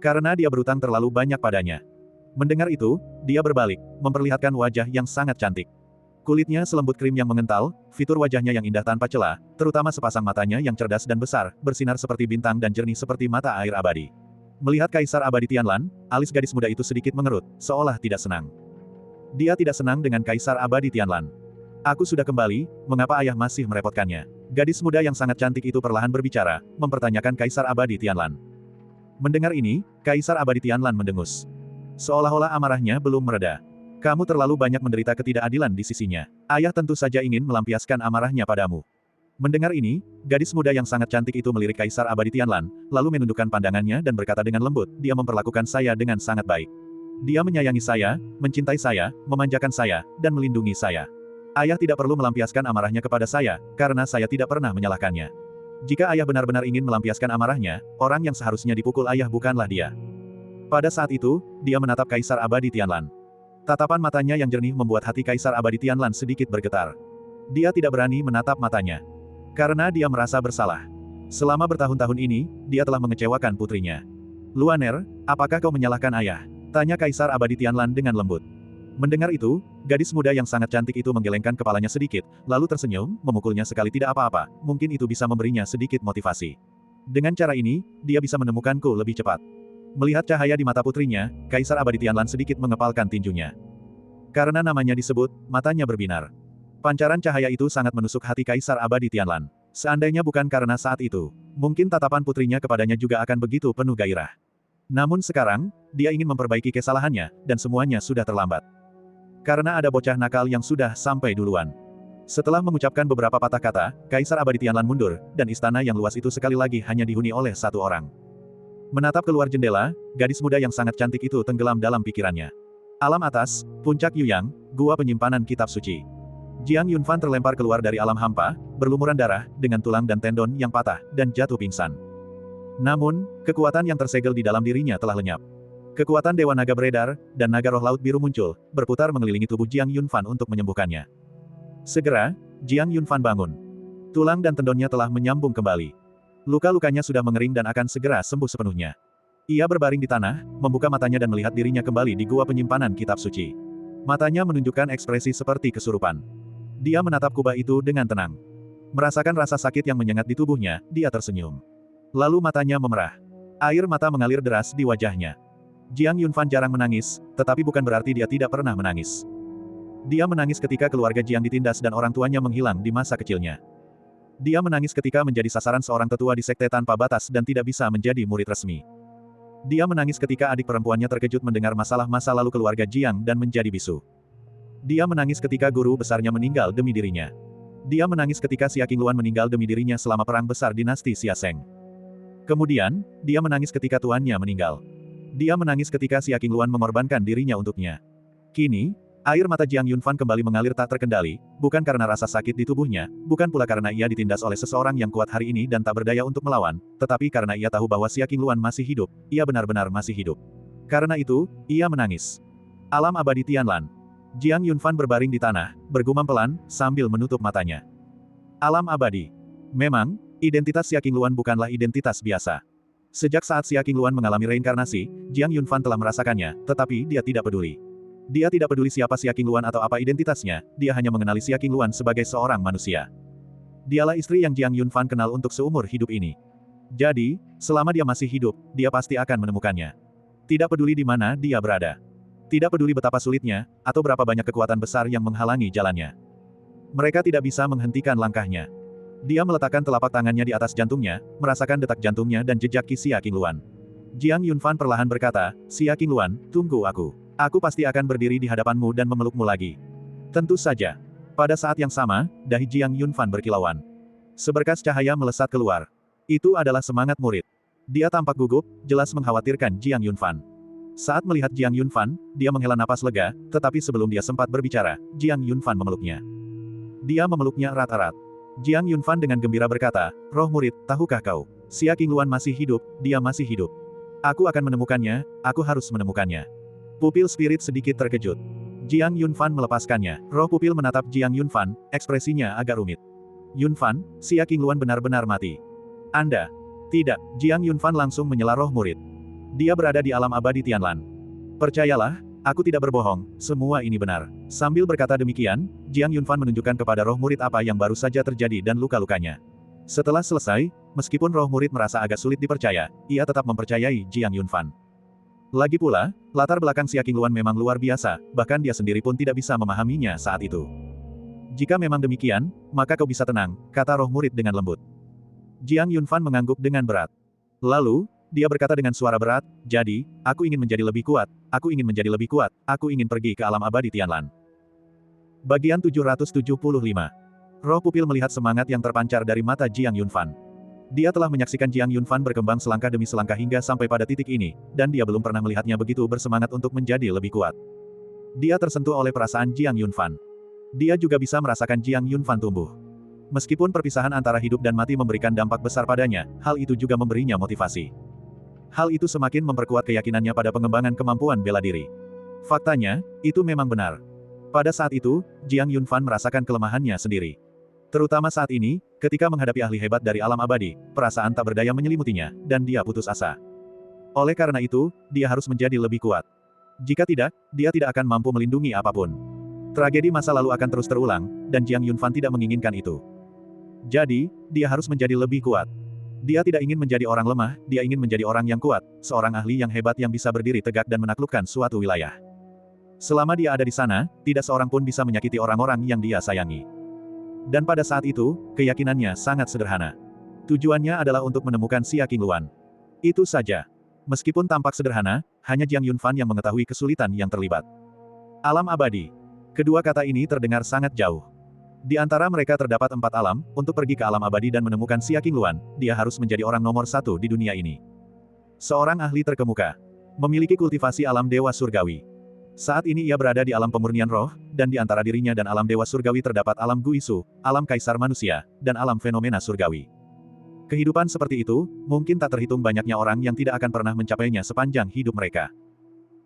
Karena dia berutang terlalu banyak padanya. Mendengar itu, dia berbalik, memperlihatkan wajah yang sangat cantik. Kulitnya selembut krim yang mengental, fitur wajahnya yang indah tanpa celah, terutama sepasang matanya yang cerdas dan besar, bersinar seperti bintang dan jernih seperti mata air abadi. Melihat Kaisar Abadi Tianlan, alis gadis muda itu sedikit mengerut, seolah tidak senang. Dia tidak senang dengan Kaisar Abadi Tianlan. Aku sudah kembali, mengapa ayah masih merepotkannya? Gadis muda yang sangat cantik itu perlahan berbicara, mempertanyakan Kaisar Abadi Tianlan. Mendengar ini, Kaisar Abadi Tianlan mendengus. Seolah-olah amarahnya belum mereda. Kamu terlalu banyak menderita ketidakadilan di sisinya. Ayah tentu saja ingin melampiaskan amarahnya padamu. Mendengar ini, gadis muda yang sangat cantik itu melirik Kaisar Abadi Tianlan, lalu menundukkan pandangannya dan berkata dengan lembut, dia memperlakukan saya dengan sangat baik. Dia menyayangi saya, mencintai saya, memanjakan saya, dan melindungi saya. Ayah tidak perlu melampiaskan amarahnya kepada saya, karena saya tidak pernah menyalahkannya. Jika ayah benar-benar ingin melampiaskan amarahnya, orang yang seharusnya dipukul ayah bukanlah dia. Pada saat itu, dia menatap Kaisar Abadi Tianlan. Tatapan matanya yang jernih membuat hati Kaisar Abadi Tianlan sedikit bergetar. Dia tidak berani menatap matanya. Karena dia merasa bersalah. Selama bertahun-tahun ini, dia telah mengecewakan putrinya. Luaner, apakah kau menyalahkan ayah? Tanya Kaisar Abadi Tianlan dengan lembut. Mendengar itu, gadis muda yang sangat cantik itu menggelengkan kepalanya sedikit, lalu tersenyum, memukulnya sekali tidak apa-apa, mungkin itu bisa memberinya sedikit motivasi. Dengan cara ini, dia bisa menemukanku lebih cepat. Melihat cahaya di mata putrinya, Kaisar Abadi Tianlan sedikit mengepalkan tinjunya. Karena namanya disebut, matanya berbinar. Pancaran cahaya itu sangat menusuk hati Kaisar Abadi Tianlan. Seandainya bukan karena saat itu, mungkin tatapan putrinya kepadanya juga akan begitu penuh gairah. Namun sekarang, dia ingin memperbaiki kesalahannya, dan semuanya sudah terlambat. Karena ada bocah nakal yang sudah sampai duluan. Setelah mengucapkan beberapa patah kata, Kaisar Abadi Tianlan mundur, dan istana yang luas itu sekali lagi hanya dihuni oleh satu orang. Menatap keluar jendela, gadis muda yang sangat cantik itu tenggelam dalam pikirannya. Alam atas, puncak Yuyang, gua penyimpanan kitab suci. Jiang Yunfan terlempar keluar dari alam hampa, berlumuran darah, dengan tulang dan tendon yang patah, dan jatuh pingsan. Namun, kekuatan yang tersegel di dalam dirinya telah lenyap. Kekuatan Dewa Naga beredar, dan naga roh laut biru muncul, berputar mengelilingi tubuh Jiang Yunfan untuk menyembuhkannya. Segera, Jiang Yunfan bangun. Tulang dan tendonnya telah menyambung kembali. Luka-lukanya sudah mengering dan akan segera sembuh sepenuhnya. Ia berbaring di tanah, membuka matanya dan melihat dirinya kembali di gua penyimpanan kitab suci. Matanya menunjukkan ekspresi seperti kesurupan. Dia menatap kubah itu dengan tenang. Merasakan rasa sakit yang menyengat di tubuhnya, dia tersenyum. Lalu matanya memerah. Air mata mengalir deras di wajahnya. Jiang Yunfan jarang menangis, tetapi bukan berarti dia tidak pernah menangis. Dia menangis ketika keluarga Jiang ditindas dan orang tuanya menghilang di masa kecilnya. Dia menangis ketika menjadi sasaran seorang tetua di sekte tanpa batas dan tidak bisa menjadi murid resmi. Dia menangis ketika adik perempuannya terkejut mendengar masalah masa lalu keluarga Jiang dan menjadi bisu. Dia menangis ketika guru besarnya meninggal demi dirinya. Dia menangis ketika Xia Qingluan meninggal demi dirinya selama perang besar dinasti Xia Sheng. Kemudian, dia menangis ketika tuannya meninggal. Dia menangis ketika Xia Qingluan mengorbankan dirinya untuknya. Kini, air mata Jiang Yunfan kembali mengalir tak terkendali, bukan karena rasa sakit di tubuhnya, bukan pula karena ia ditindas oleh seseorang yang kuat hari ini dan tak berdaya untuk melawan, tetapi karena ia tahu bahwa Xia Qingluan masih hidup, ia benar-benar masih hidup. Karena itu, ia menangis. Alam abadi Tianlan. Jiang Yunfan berbaring di tanah, bergumam pelan, sambil menutup matanya. Alam abadi. Memang, identitas Xia Qingluan bukanlah identitas biasa. Sejak saat Xia Qingluan mengalami reinkarnasi, Jiang Yunfan telah merasakannya, tetapi dia tidak peduli. Dia tidak peduli siapa Xia Qingluan atau apa identitasnya, dia hanya mengenali Xia Qingluan sebagai seorang manusia. Dialah istri yang Jiang Yunfan kenal untuk seumur hidup ini. Jadi, selama dia masih hidup, dia pasti akan menemukannya. Tidak peduli di mana dia berada. Tidak peduli betapa sulitnya, atau berapa banyak kekuatan besar yang menghalangi jalannya. Mereka tidak bisa menghentikan langkahnya. Dia meletakkan telapak tangannya di atas jantungnya, merasakan detak jantungnya dan jejak Qi Xia Qingluan. Jiang Yunfan perlahan berkata, Xia Qingluan, tunggu aku. Aku pasti akan berdiri di hadapanmu dan memelukmu lagi. Tentu saja. Pada saat yang sama, dahi Jiang Yunfan berkilauan. Seberkas cahaya melesat keluar. Itu adalah semangat murid. Dia tampak gugup, jelas mengkhawatirkan Jiang Yunfan. Saat melihat Jiang Yunfan, dia menghela napas lega, tetapi sebelum dia sempat berbicara, Jiang Yunfan memeluknya. Dia memeluknya erat-erat. Jiang Yunfan dengan gembira berkata, roh murid, tahukah kau? Xia Qingluan masih hidup, dia masih hidup. Aku akan menemukannya, aku harus menemukannya. Pupil spirit sedikit terkejut. Jiang Yunfan melepaskannya. Roh pupil menatap Jiang Yunfan, ekspresinya agak rumit. Yunfan, Xia Qingluan benar-benar mati. Anda? Tidak, Jiang Yunfan langsung menyela roh murid. Dia berada di alam abadi Tianlan. Percayalah, aku tidak berbohong, semua ini benar. Sambil berkata demikian, Jiang Yunfan menunjukkan kepada roh murid apa yang baru saja terjadi dan luka-lukanya. Setelah selesai, meskipun roh murid merasa agak sulit dipercaya, ia tetap mempercayai Jiang Yunfan. Lagi pula, latar belakang Xia Qingluan memang luar biasa, bahkan dia sendiri pun tidak bisa memahaminya saat itu. Jika memang demikian, maka kau bisa tenang, kata roh murid dengan lembut. Jiang Yunfan mengangguk dengan berat. Lalu, dia berkata dengan suara berat, jadi, aku ingin menjadi lebih kuat, aku ingin menjadi lebih kuat, aku ingin pergi ke alam abadi Tianlan. Bagian 775. Roh pupil melihat semangat yang terpancar dari mata Jiang Yunfan. Dia telah menyaksikan Jiang Yunfan berkembang selangkah demi selangkah hingga sampai pada titik ini, dan dia belum pernah melihatnya begitu bersemangat untuk menjadi lebih kuat. Dia tersentuh oleh perasaan Jiang Yunfan. Dia juga bisa merasakan Jiang Yunfan tumbuh. Meskipun perpisahan antara hidup dan mati memberikan dampak besar padanya, hal itu juga memberinya motivasi. Hal itu semakin memperkuat keyakinannya pada pengembangan kemampuan bela diri. Faktanya, itu memang benar. Pada saat itu, Jiang Yunfan merasakan kelemahannya sendiri. Terutama saat ini, ketika menghadapi ahli hebat dari alam abadi, perasaan tak berdaya menyelimutinya, dan dia putus asa. Oleh karena itu, dia harus menjadi lebih kuat. Jika tidak, dia tidak akan mampu melindungi apapun. Tragedi masa lalu akan terus terulang, dan Jiang Yunfan tidak menginginkan itu. Jadi, dia harus menjadi lebih kuat. Dia tidak ingin menjadi orang lemah, dia ingin menjadi orang yang kuat, seorang ahli yang hebat yang bisa berdiri tegak dan menaklukkan suatu wilayah. Selama dia ada di sana, tidak seorang pun bisa menyakiti orang-orang yang dia sayangi. Dan pada saat itu, keyakinannya sangat sederhana. Tujuannya adalah untuk menemukan Xia Qingluan. Itu saja. Meskipun tampak sederhana, hanya Jiang Yunfan yang mengetahui kesulitan yang terlibat. Alam abadi. Kedua kata ini terdengar sangat jauh. Di antara mereka terdapat 4 alam, untuk pergi ke alam abadi dan menemukan Xia Qingluan, dia harus menjadi orang nomor 1 di dunia ini. Seorang ahli terkemuka. Memiliki kultivasi alam dewa surgawi. Saat ini ia berada di alam pemurnian roh, dan di antara dirinya dan alam dewa surgawi terdapat alam Guisu, alam kaisar manusia, dan alam fenomena surgawi. Kehidupan seperti itu, mungkin tak terhitung banyaknya orang yang tidak akan pernah mencapainya sepanjang hidup mereka.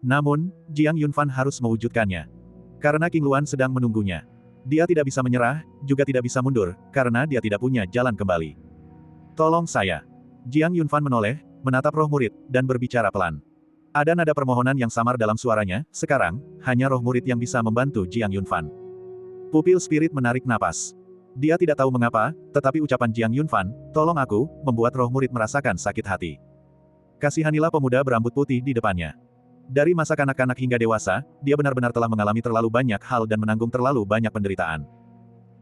Namun, Jiang Yunfan harus mewujudkannya. Karena Qingluan sedang menunggunya. Dia tidak bisa menyerah, juga tidak bisa mundur, karena dia tidak punya jalan kembali. Tolong saya. Jiang Yunfan menoleh, menatap roh murid, dan berbicara pelan. Ada nada permohonan yang samar dalam suaranya, sekarang, hanya roh murid yang bisa membantu Jiang Yunfan. Pupil spirit menarik napas. Dia tidak tahu mengapa, tetapi ucapan Jiang Yunfan, tolong aku, membuat roh murid merasakan sakit hati. Kasihanilah pemuda berambut putih di depannya. Dari masa kanak-kanak hingga dewasa, dia benar-benar telah mengalami terlalu banyak hal dan menanggung terlalu banyak penderitaan.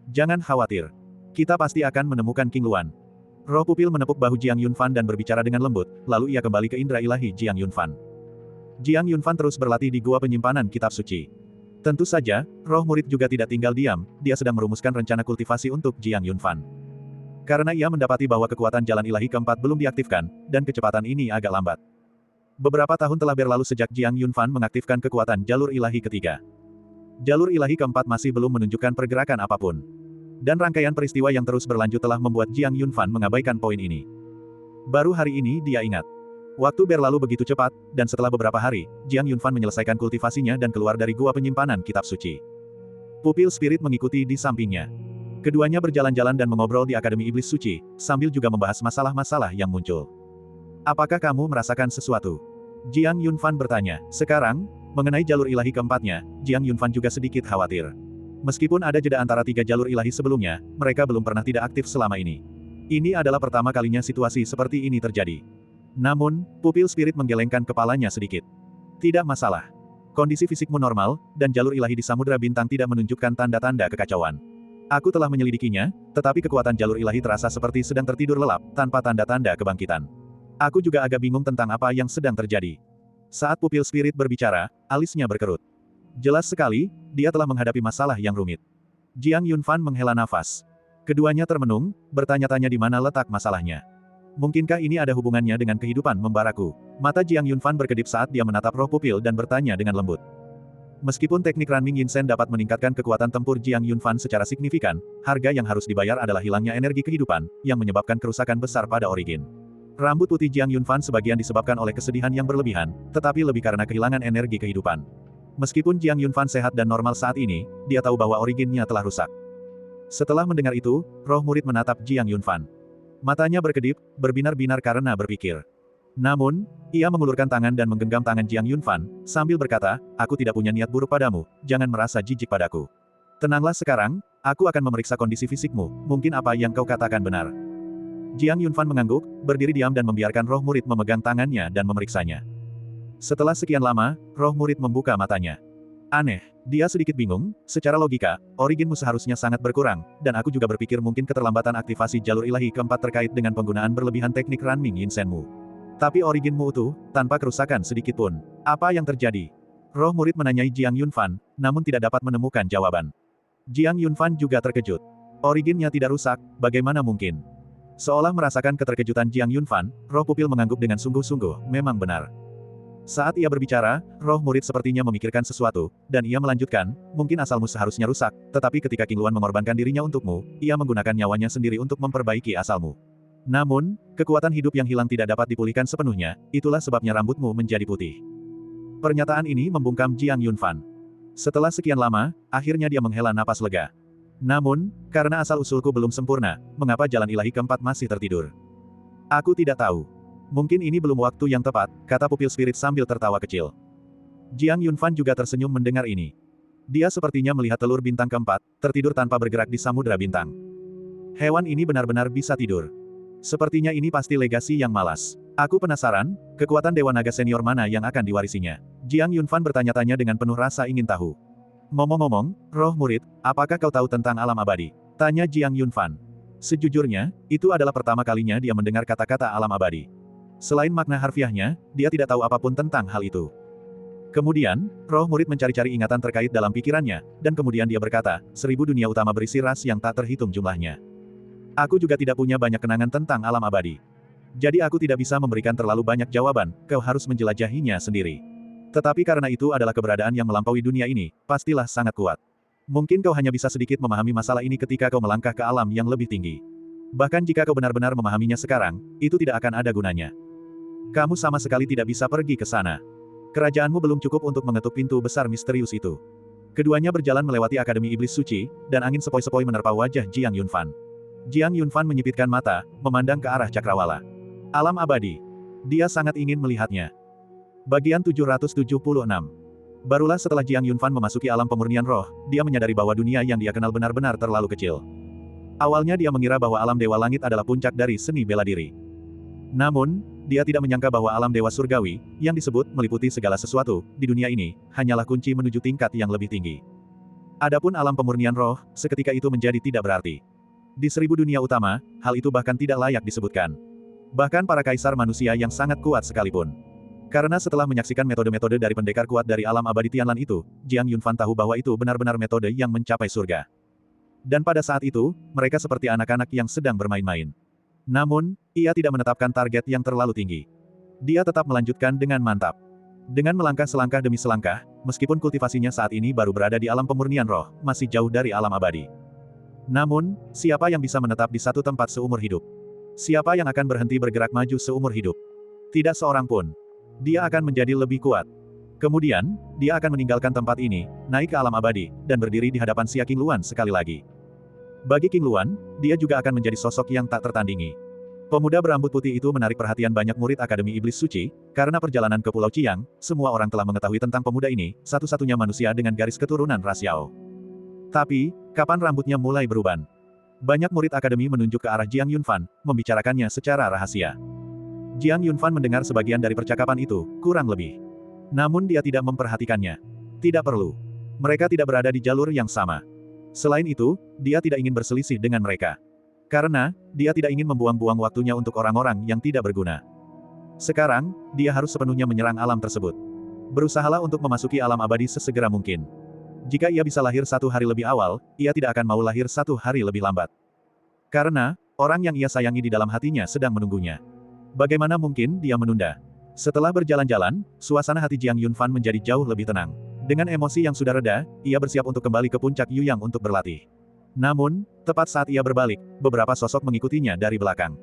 Jangan khawatir. Kita pasti akan menemukan Qingluan. Roh pupil menepuk bahu Jiang Yunfan dan berbicara dengan lembut, lalu ia kembali ke indera ilahi Jiang Yunfan. Jiang Yunfan terus berlatih di gua penyimpanan kitab suci. Tentu saja, roh murid juga tidak tinggal diam, dia sedang merumuskan rencana kultivasi untuk Jiang Yunfan. Karena ia mendapati bahwa kekuatan jalan ilahi keempat belum diaktifkan, dan kecepatan ini agak lambat. Beberapa tahun telah berlalu sejak Jiang Yunfan mengaktifkan kekuatan jalur ilahi ketiga. Jalur ilahi keempat masih belum menunjukkan pergerakan apapun. Dan rangkaian peristiwa yang terus berlanjut telah membuat Jiang Yunfan mengabaikan poin ini. Baru hari ini dia ingat. Waktu berlalu begitu cepat, dan setelah beberapa hari, Jiang Yunfan menyelesaikan kultivasinya dan keluar dari gua penyimpanan kitab suci. Pupil spirit mengikuti di sampingnya. Keduanya berjalan-jalan dan mengobrol di Akademi Iblis Suci, sambil juga membahas masalah-masalah yang muncul. Apakah kamu merasakan sesuatu? Jiang Yunfan bertanya. Sekarang, mengenai jalur ilahi keempatnya, Jiang Yunfan juga sedikit khawatir. Meskipun ada jeda antara 3 jalur ilahi sebelumnya, mereka belum pernah tidak aktif selama ini. Ini adalah pertama kalinya situasi seperti ini terjadi. Namun, pupil spirit menggelengkan kepalanya sedikit. Tidak masalah. Kondisi fisikmu normal, dan jalur ilahi di Samudra Bintang tidak menunjukkan tanda-tanda kekacauan. Aku telah menyelidikinya, tetapi kekuatan jalur ilahi terasa seperti sedang tertidur lelap, tanpa tanda-tanda kebangkitan. Aku juga agak bingung tentang apa yang sedang terjadi. Saat pupil spirit berbicara, alisnya berkerut. Jelas sekali, dia telah menghadapi masalah yang rumit. Jiang Yunfan menghela nafas. Keduanya termenung, bertanya-tanya di mana letak masalahnya. Mungkinkah ini ada hubungannya dengan kehidupan membaraku? Mata Jiang Yunfan berkedip saat dia menatap roh pupil dan bertanya dengan lembut. Meskipun teknik Ranming Yinsen dapat meningkatkan kekuatan tempur Jiang Yunfan secara signifikan, harga yang harus dibayar adalah hilangnya energi kehidupan, yang menyebabkan kerusakan besar pada origin. Rambut putih Jiang Yunfan sebagian disebabkan oleh kesedihan yang berlebihan, tetapi lebih karena kehilangan energi kehidupan. Meskipun Jiang Yunfan sehat dan normal saat ini, dia tahu bahwa originnya telah rusak. Setelah mendengar itu, roh murid menatap Jiang Yunfan. Matanya berkedip, berbinar-binar karena berpikir. Namun, ia mengulurkan tangan dan menggenggam tangan Jiang Yunfan, sambil berkata, aku tidak punya niat buruk padamu, jangan merasa jijik padaku. Tenanglah sekarang, aku akan memeriksa kondisi fisikmu, mungkin apa yang kau katakan benar. Jiang Yunfan mengangguk, berdiri diam dan membiarkan roh murid memegang tangannya dan memeriksanya. Setelah sekian lama, roh murid membuka matanya. Aneh, dia sedikit bingung, secara logika, originmu seharusnya sangat berkurang, dan aku juga berpikir mungkin keterlambatan aktivasi jalur ilahi keempat terkait dengan penggunaan berlebihan teknik Ranming Yinsenmu. Tapi originmu utuh, tanpa kerusakan sedikit pun. Apa yang terjadi? Roh murid menanyai Jiang Yunfan, namun tidak dapat menemukan jawaban. Jiang Yunfan juga terkejut. Originnya tidak rusak, bagaimana mungkin? Seolah merasakan keterkejutan Jiang Yunfan, roh pupil mengangguk dengan sungguh-sungguh, memang benar. Saat ia berbicara, roh murid sepertinya memikirkan sesuatu, dan ia melanjutkan, mungkin asalmu seharusnya rusak, tetapi ketika King Luan mengorbankan dirinya untukmu, ia menggunakan nyawanya sendiri untuk memperbaiki asalmu. Namun, kekuatan hidup yang hilang tidak dapat dipulihkan sepenuhnya, itulah sebabnya rambutmu menjadi putih. Pernyataan ini membungkam Jiang Yunfan. Setelah sekian lama, akhirnya dia menghela napas lega. Namun, karena asal-usulku belum sempurna, mengapa jalan ilahi keempat masih tertidur? Aku tidak tahu. Mungkin ini belum waktu yang tepat, kata pupil spirit sambil tertawa kecil. Jiang Yunfan juga tersenyum mendengar ini. Dia sepertinya melihat telur bintang keempat, tertidur tanpa bergerak di samudera bintang. Hewan ini benar-benar bisa tidur. Sepertinya ini pasti legasi yang malas. Aku penasaran, kekuatan Dewa Naga senior mana yang akan diwarisinya? Jiang Yunfan bertanya-tanya dengan penuh rasa ingin tahu. Ngomong-ngomong, roh murid, apakah kau tahu tentang alam abadi? Tanya Jiang Yunfan. Sejujurnya, itu adalah pertama kalinya dia mendengar kata-kata alam abadi. Selain makna harfiahnya, dia tidak tahu apapun tentang hal itu. Kemudian, roh murid mencari-cari ingatan terkait dalam pikirannya, dan kemudian dia berkata, 1000 dunia utama berisi ras yang tak terhitung jumlahnya. Aku juga tidak punya banyak kenangan tentang alam abadi. Jadi aku tidak bisa memberikan terlalu banyak jawaban, kau harus menjelajahinya sendiri. Tetapi karena itu adalah keberadaan yang melampaui dunia ini, pastilah sangat kuat. Mungkin kau hanya bisa sedikit memahami masalah ini ketika kau melangkah ke alam yang lebih tinggi. Bahkan jika kau benar-benar memahaminya sekarang, itu tidak akan ada gunanya. Kamu sama sekali tidak bisa pergi ke sana. Kerajaanmu belum cukup untuk mengetuk pintu besar misterius itu. Keduanya berjalan melewati Akademi Iblis Suci, dan angin sepoi-sepoi menerpa wajah Jiang Yunfan. Jiang Yunfan menyipitkan mata, memandang ke arah cakrawala. Alam abadi. Dia sangat ingin melihatnya. Bagian 776. Barulah setelah Jiang Yunfan memasuki alam pemurnian roh, dia menyadari bahwa dunia yang dia kenal benar-benar terlalu kecil. Awalnya dia mengira bahwa alam Dewa Langit adalah puncak dari seni bela diri. Namun, dia tidak menyangka bahwa alam Dewa Surgawi, yang disebut meliputi segala sesuatu, di dunia ini, hanyalah kunci menuju tingkat yang lebih tinggi. Adapun alam pemurnian roh, seketika itu menjadi tidak berarti. Di 1000 dunia utama, hal itu bahkan tidak layak disebutkan. Bahkan para kaisar manusia yang sangat kuat sekalipun. Karena setelah menyaksikan metode-metode dari pendekar kuat dari alam abadi Tianlan itu, Jiang Yunfan tahu bahwa itu benar-benar metode yang mencapai surga. Dan pada saat itu, mereka seperti anak-anak yang sedang bermain-main. Namun, ia tidak menetapkan target yang terlalu tinggi. Dia tetap melanjutkan dengan mantap. Dengan melangkah selangkah demi selangkah, meskipun kultivasinya saat ini baru berada di alam pemurnian roh, masih jauh dari alam abadi. Namun, siapa yang bisa menetap di satu tempat seumur hidup? Siapa yang akan berhenti bergerak maju seumur hidup? Tidak seorang pun. Dia akan menjadi lebih kuat. Kemudian, dia akan meninggalkan tempat ini, naik ke alam abadi, dan berdiri di hadapan Xia King Luan sekali lagi. Bagi King Luan, dia juga akan menjadi sosok yang tak tertandingi. Pemuda berambut putih itu menarik perhatian banyak murid Akademi Iblis Suci, karena perjalanan ke Pulau Qiang, semua orang telah mengetahui tentang pemuda ini, satu-satunya manusia dengan garis keturunan ras Yao. Tapi, kapan rambutnya mulai beruban? Banyak murid Akademi menunjuk ke arah Jiang Yunfan, membicarakannya secara rahasia. Jiang Yunfan mendengar sebagian dari percakapan itu, kurang lebih. Namun dia tidak memperhatikannya. Tidak perlu. Mereka tidak berada di jalur yang sama. Selain itu, dia tidak ingin berselisih dengan mereka. Karena, dia tidak ingin membuang-buang waktunya untuk orang-orang yang tidak berguna. Sekarang, dia harus sepenuhnya menyerang alam tersebut. Berusahalah untuk memasuki alam abadi sesegera mungkin. Jika ia bisa lahir 1 hari lebih awal, ia tidak akan mau lahir 1 hari lebih lambat. Karena, orang yang ia sayangi di dalam hatinya sedang menunggunya. Bagaimana mungkin dia menunda? Setelah berjalan-jalan, suasana hati Jiang Yunfan menjadi jauh lebih tenang. Dengan emosi yang sudah reda, ia bersiap untuk kembali ke puncak Yuyang untuk berlatih. Namun, tepat saat ia berbalik, beberapa sosok mengikutinya dari belakang.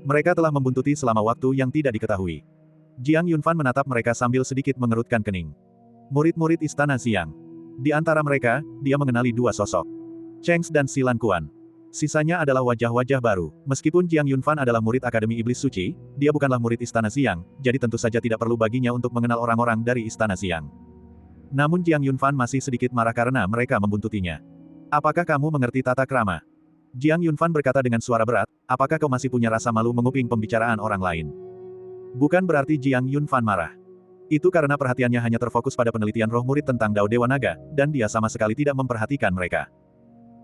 Mereka telah membuntuti selama waktu yang tidak diketahui. Jiang Yunfan menatap mereka sambil sedikit mengerutkan kening. Murid-murid Istana Siang. Di antara mereka, dia mengenali dua sosok. Cheng dan Silan Quan. Sisanya adalah wajah-wajah baru. Meskipun Jiang Yunfan adalah murid Akademi Iblis Suci, dia bukanlah murid Istana Siang, jadi tentu saja tidak perlu baginya untuk mengenal orang-orang dari Istana Siang. Namun Jiang Yunfan masih sedikit marah karena mereka membuntutinya. Apakah kamu mengerti tata krama? Jiang Yunfan berkata dengan suara berat, apakah kau masih punya rasa malu menguping pembicaraan orang lain? Bukan berarti Jiang Yunfan marah. Itu karena perhatiannya hanya terfokus pada penelitian roh murid tentang Dao Dewa Naga, dan dia sama sekali tidak memperhatikan mereka.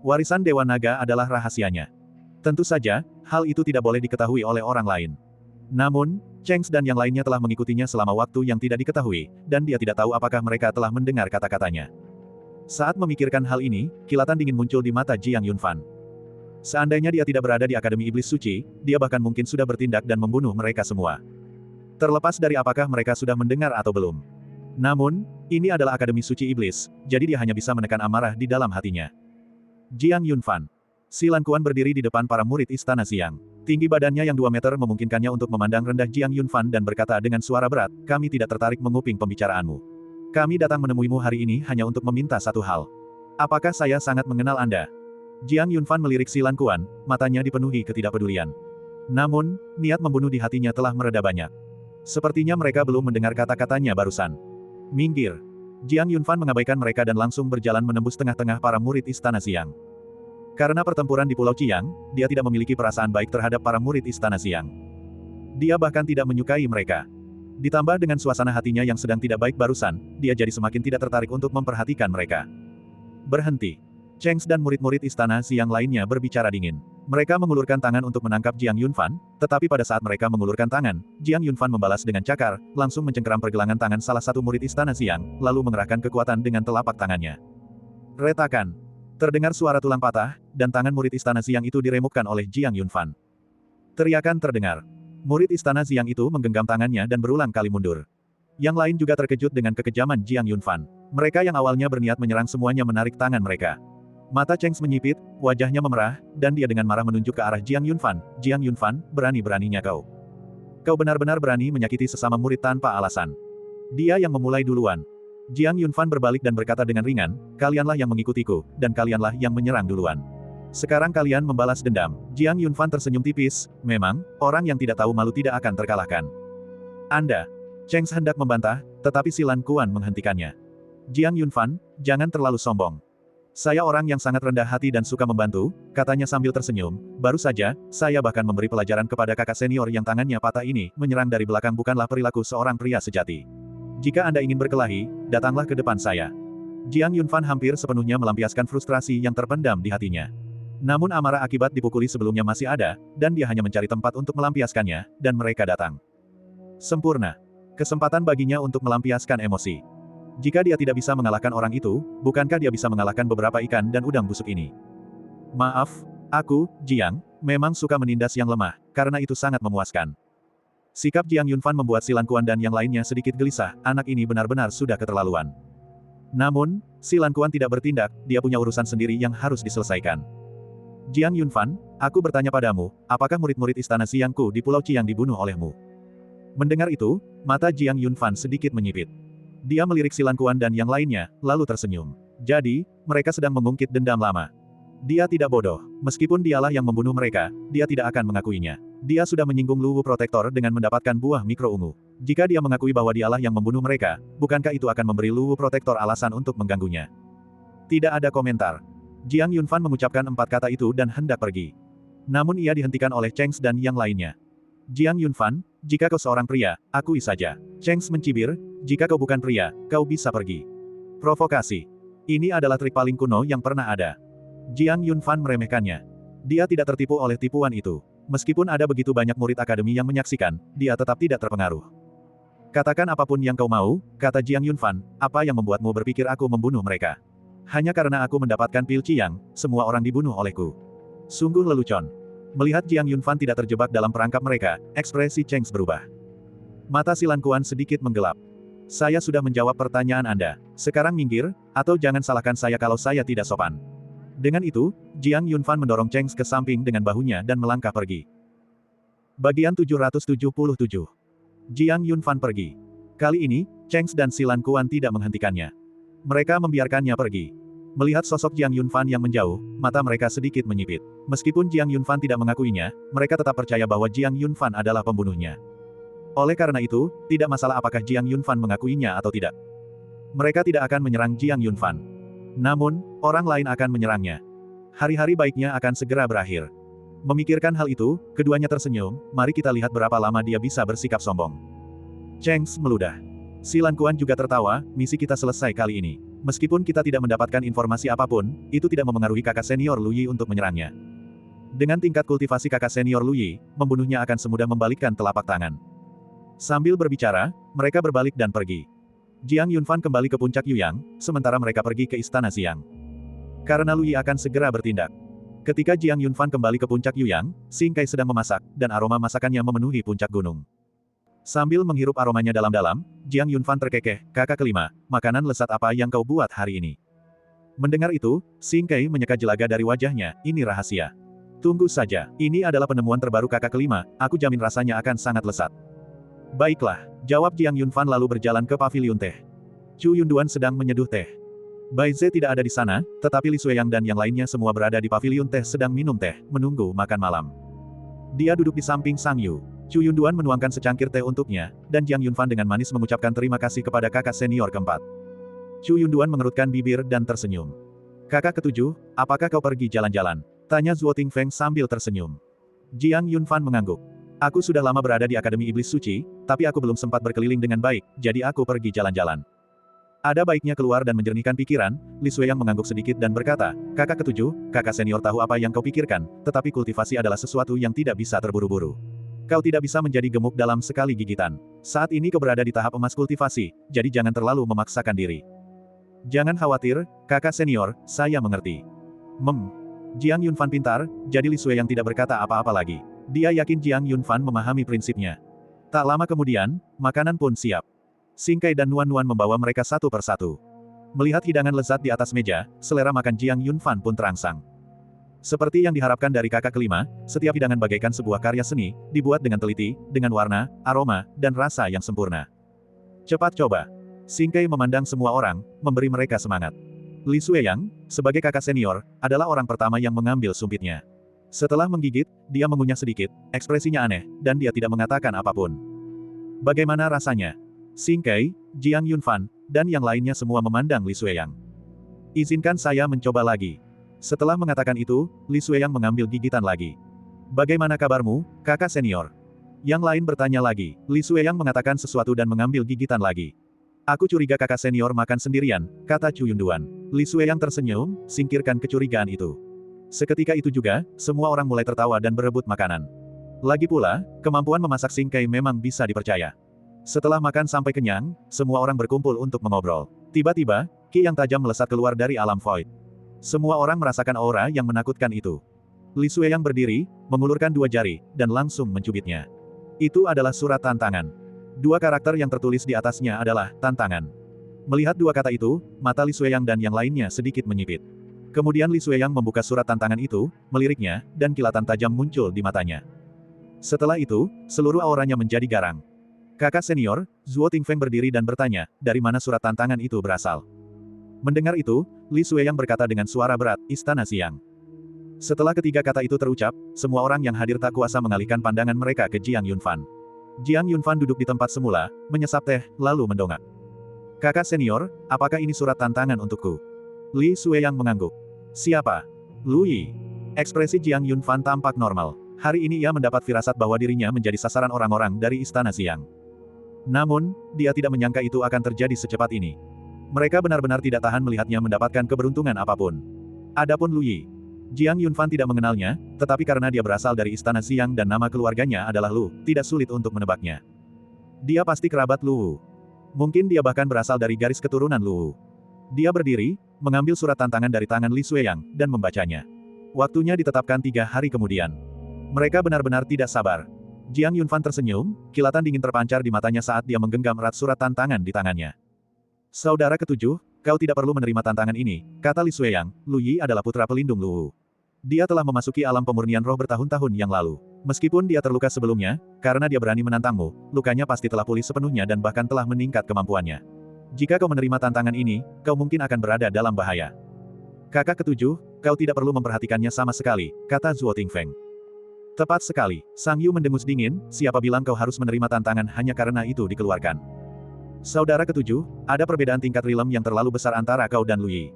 Warisan Dewa Naga adalah rahasianya. Tentu saja, hal itu tidak boleh diketahui oleh orang lain. Namun, Cheng dan yang lainnya telah mengikutinya selama waktu yang tidak diketahui, dan dia tidak tahu apakah mereka telah mendengar kata-katanya. Saat memikirkan hal ini, kilatan dingin muncul di mata Jiang Yunfan. Seandainya dia tidak berada di Akademi Iblis Suci, dia bahkan mungkin sudah bertindak dan membunuh mereka semua. Terlepas dari apakah mereka sudah mendengar atau belum. Namun, ini adalah Akademi Suci Iblis, jadi dia hanya bisa menekan amarah di dalam hatinya. Jiang Yunfan. Silan Quan berdiri di depan para murid Istana Siang. Tinggi badannya yang 2 meter memungkinkannya untuk memandang rendah Jiang Yunfan dan berkata dengan suara berat, kami tidak tertarik menguping pembicaraanmu. Kami datang menemuimu hari ini hanya untuk meminta satu hal. Apakah saya sangat mengenal Anda? Jiang Yunfan melirik Silan Quan, matanya dipenuhi ketidakpedulian. Namun, niat membunuh di hatinya telah mereda banyak. Sepertinya mereka belum mendengar kata-katanya barusan. Minggir. Jiang Yunfan mengabaikan mereka dan langsung berjalan menembus tengah-tengah para murid Istana Siang. Karena pertempuran di Pulau Qiang, dia tidak memiliki perasaan baik terhadap para murid Istana Siang. Dia bahkan tidak menyukai mereka. Ditambah dengan suasana hatinya yang sedang tidak baik barusan, dia jadi semakin tidak tertarik untuk memperhatikan mereka. Berhenti. Cheng dan murid-murid Istana Siang lainnya berbicara dingin. Mereka mengulurkan tangan untuk menangkap Jiang Yunfan, tetapi pada saat mereka mengulurkan tangan, Jiang Yunfan membalas dengan cakar, langsung mencengkeram pergelangan tangan salah satu murid Istana Siang, lalu mengerahkan kekuatan dengan telapak tangannya. Retakan. Terdengar suara tulang patah, dan tangan murid Istana Siang itu diremukkan oleh Jiang Yunfan. Teriakan terdengar. Murid Istana Siang itu menggenggam tangannya dan berulang kali mundur. Yang lain juga terkejut dengan kekejaman Jiang Yunfan. Mereka yang awalnya berniat menyerang semuanya menarik tangan mereka. Mata Cheng menyipit, wajahnya memerah, dan dia dengan marah menunjuk ke arah Jiang Yunfan. Jiang Yunfan, berani-beraninya kau. Kau benar-benar berani menyakiti sesama murid tanpa alasan. Dia yang memulai duluan. Jiang Yunfan berbalik dan berkata dengan ringan, kalianlah yang mengikutiku, dan kalianlah yang menyerang duluan. Sekarang kalian membalas dendam. Jiang Yunfan tersenyum tipis, memang, orang yang tidak tahu malu tidak akan terkalahkan. Anda. Cheng hendak membantah, tetapi Silan Quan menghentikannya. Jiang Yunfan, jangan terlalu sombong. Saya orang yang sangat rendah hati dan suka membantu, katanya sambil tersenyum, baru saja, saya bahkan memberi pelajaran kepada kakak senior yang tangannya patah ini, menyerang dari belakang bukanlah perilaku seorang pria sejati. Jika Anda ingin berkelahi, datanglah ke depan saya. Jiang Yunfan hampir sepenuhnya melampiaskan frustrasi yang terpendam di hatinya. Namun amarah akibat dipukuli sebelumnya masih ada, dan dia hanya mencari tempat untuk melampiaskannya, dan mereka datang. Sempurna. Kesempatan baginya untuk melampiaskan emosi. Jika dia tidak bisa mengalahkan orang itu, bukankah dia bisa mengalahkan beberapa ikan dan udang busuk ini? Maaf, aku, Jiang, memang suka menindas yang lemah, karena itu sangat memuaskan. Sikap Jiang Yunfan membuat Silan Quan dan yang lainnya sedikit gelisah, anak ini benar-benar sudah keterlaluan. Namun, Silan Quan tidak bertindak, dia punya urusan sendiri yang harus diselesaikan. Jiang Yunfan, aku bertanya padamu, apakah murid-murid Istana Siangku di Pulau Qiang dibunuh olehmu? Mendengar itu, mata Jiang Yunfan sedikit menyipit. Dia melirik Silan Quan dan yang lainnya, lalu tersenyum. Jadi, mereka sedang mengungkit dendam lama. Dia tidak bodoh. Meskipun dialah yang membunuh mereka, dia tidak akan mengakuinya. Dia sudah menyinggung Luwu Protektor dengan mendapatkan buah mikro ungu. Jika dia mengakui bahwa dialah yang membunuh mereka, bukankah itu akan memberi Luwu Protektor alasan untuk mengganggunya? Tidak ada komentar. Jiang Yunfan mengucapkan 4 kata itu dan hendak pergi. Namun ia dihentikan oleh Cheng dan yang lainnya. Jiang Yunfan, jika kau seorang pria, akui saja. Cheng mencibir, jika kau bukan pria, kau bisa pergi. Provokasi. Ini adalah trik paling kuno yang pernah ada. Jiang Yunfan meremehkannya. Dia tidak tertipu oleh tipuan itu. Meskipun ada begitu banyak murid akademi yang menyaksikan, dia tetap tidak terpengaruh. Katakan apapun yang kau mau, kata Jiang Yunfan, apa yang membuatmu berpikir aku membunuh mereka? Hanya karena aku mendapatkan pil Qiang, semua orang dibunuh olehku. Sungguh lelucon. Melihat Jiang Yunfan tidak terjebak dalam perangkap mereka, ekspresi Cheng berubah. Mata Silan Quan sedikit menggelap. Saya sudah menjawab pertanyaan Anda. Sekarang minggir, atau jangan salahkan saya kalau saya tidak sopan. Dengan itu, Jiang Yunfan mendorong Cheng ke samping dengan bahunya dan melangkah pergi. Bagian 777. Jiang Yunfan pergi. Kali ini, Cheng dan Silan Kuan tidak menghentikannya. Mereka membiarkannya pergi. Melihat sosok Jiang Yunfan yang menjauh, mata mereka sedikit menyipit. Meskipun Jiang Yunfan tidak mengakuinya, mereka tetap percaya bahwa Jiang Yunfan adalah pembunuhnya. Oleh karena itu, tidak masalah apakah Jiang Yunfan mengakuinya atau tidak. Mereka tidak akan menyerang Jiang Yunfan. Namun, orang lain akan menyerangnya. Hari-hari baiknya akan segera berakhir. Memikirkan hal itu, keduanya tersenyum, mari kita lihat berapa lama dia bisa bersikap sombong. Cheng meludah. Silan Kuan juga tertawa, misi kita selesai kali ini. Meskipun kita tidak mendapatkan informasi apapun, itu tidak memengaruhi kakak senior Lu Yi untuk menyerangnya. Dengan tingkat kultivasi kakak senior Lu Yi, membunuhnya akan semudah membalikkan telapak tangan. Sambil berbicara, mereka berbalik dan pergi. Jiang Yunfan kembali ke puncak Yuyang, sementara mereka pergi ke istana Xiang. Karena Lu Yi akan segera bertindak. Ketika Jiang Yunfan kembali ke puncak Yuyang, Xing Kai sedang memasak, dan aroma masakannya memenuhi puncak gunung. Sambil menghirup aromanya dalam-dalam, Jiang Yunfan terkekeh, kakak kelima, makanan lezat apa yang kau buat hari ini? Mendengar itu, Xing Kai menyeka jelaga dari wajahnya, ini rahasia. Tunggu saja, ini adalah penemuan terbaru kakak kelima, aku jamin rasanya akan sangat lezat. Baiklah, jawab Jiang Yunfan lalu berjalan ke paviliun teh. Chu Yunduan sedang menyeduh teh. Bai Ze tidak ada di sana, tetapi Li Sueyang dan yang lainnya semua berada di paviliun teh sedang minum teh, menunggu makan malam. Dia duduk di samping Sang Yu. Chu Yunduan menuangkan secangkir teh untuknya, dan Jiang Yunfan dengan manis mengucapkan terima kasih kepada kakak senior keempat. Chu Yunduan mengerutkan bibir dan tersenyum. Kakak ketujuh, apakah kau pergi jalan-jalan? Tanya Zuo Tingfeng sambil tersenyum. Jiang Yunfan mengangguk. Aku sudah lama berada di Akademi Iblis Suci, tapi aku belum sempat berkeliling dengan baik, jadi aku pergi jalan-jalan. Ada baiknya keluar dan menjernihkan pikiran, Li Sueyang mengangguk sedikit dan berkata, kakak ketujuh, kakak senior tahu apa yang kau pikirkan, tetapi kultivasi adalah sesuatu yang tidak bisa terburu-buru. Kau tidak bisa menjadi gemuk dalam sekali gigitan. Saat ini kau berada di tahap emas kultivasi, jadi jangan terlalu memaksakan diri. Jangan khawatir, kakak senior, saya mengerti. Jiang Yunfan pintar, jadi Li Sueyang tidak berkata apa-apa lagi. Dia yakin Jiang Yunfan memahami prinsipnya. Tak lama kemudian, makanan pun siap. Xing Kai dan Nuan Nuan membawa mereka satu persatu. Melihat hidangan lezat di atas meja, selera makan Jiang Yunfan pun terangsang. Seperti yang diharapkan dari kakak kelima, setiap hidangan bagaikan sebuah karya seni, dibuat dengan teliti, dengan warna, aroma, dan rasa yang sempurna. Cepat coba. Xing Kai memandang semua orang, memberi mereka semangat. Li Sueyang, sebagai kakak senior, adalah orang pertama yang mengambil sumpitnya. Setelah menggigit, dia mengunyah sedikit, ekspresinya aneh, dan dia tidak mengatakan apapun. Bagaimana rasanya? Xing Kai, Jiang Yunfan, dan yang lainnya semua memandang Li Sueyang. Izinkan saya mencoba lagi. Setelah mengatakan itu, Li Sueyang mengambil gigitan lagi. Bagaimana kabarmu, kakak senior? Yang lain bertanya lagi. Li Sueyang mengatakan sesuatu dan mengambil gigitan lagi. Aku curiga kakak senior makan sendirian, kata Chu Yunduan. Li Sueyang tersenyum, singkirkan kecurigaan itu. Seketika itu juga, semua orang mulai tertawa dan berebut makanan. Lagi pula, kemampuan memasak Xing Kai memang bisa dipercaya. Setelah makan sampai kenyang, semua orang berkumpul untuk mengobrol. Tiba-tiba, ki yang tajam melesat keluar dari alam void. Semua orang merasakan aura yang menakutkan itu. Li Sueyang berdiri, mengulurkan dua jari, dan langsung mencubitnya. Itu adalah surat tantangan. Dua karakter yang tertulis di atasnya adalah tantangan. Melihat dua kata itu, mata Li Sueyang dan yang lainnya sedikit menyipit. Kemudian Li Sueyang membuka surat tantangan itu, meliriknya, dan kilatan tajam muncul di matanya. Setelah itu, seluruh auranya menjadi garang. Kakak senior, Zuo Tingfeng berdiri dan bertanya, dari mana surat tantangan itu berasal? Mendengar itu, Li Sueyang berkata dengan suara berat, Istana Xiang. Setelah ketiga kata itu terucap, semua orang yang hadir tak kuasa mengalihkan pandangan mereka ke Jiang Yunfan. Jiang Yunfan duduk di tempat semula, menyesap teh, lalu mendongak. Kakak senior, apakah ini surat tantangan untukku? Li Sueyang mengangguk. Siapa? Lu Yi. Ekspresi Jiang Yunfan tampak normal. Hari ini ia mendapat firasat bahwa dirinya menjadi sasaran orang-orang dari Istana Xiang. Namun, dia tidak menyangka itu akan terjadi secepat ini. Mereka benar-benar tidak tahan melihatnya mendapatkan keberuntungan apapun. Adapun Lu Yi. Jiang Yunfan tidak mengenalnya, tetapi karena dia berasal dari Istana Xiang dan nama keluarganya adalah Lu, tidak sulit untuk menebaknya. Dia pasti kerabat Lu Wu. Mungkin dia bahkan berasal dari garis keturunan Lu Wu. Dia berdiri, mengambil surat tantangan dari tangan Li Sueyang, dan membacanya. Waktunya ditetapkan 3 hari kemudian. Mereka benar-benar tidak sabar. Jiang Yunfan tersenyum, kilatan dingin terpancar di matanya saat dia menggenggam erat surat tantangan di tangannya. Saudara ketujuh, kau tidak perlu menerima tantangan ini, kata Li Sueyang. Lu Yi adalah putra pelindung Lu Wu. Dia telah memasuki alam pemurnian roh bertahun-tahun yang lalu. Meskipun dia terluka sebelumnya, karena dia berani menantangmu, lukanya pasti telah pulih sepenuhnya dan bahkan telah meningkat kemampuannya. Jika kau menerima tantangan ini, kau mungkin akan berada dalam bahaya. Kakak ketujuh, kau tidak perlu memperhatikannya sama sekali, kata Zuo Tingfeng. Tepat sekali, Sang Yu mendengus dingin, siapa bilang kau harus menerima tantangan hanya karena itu dikeluarkan. Saudara ketujuh, ada perbedaan tingkat rilem yang terlalu besar antara kau dan Lu Yi.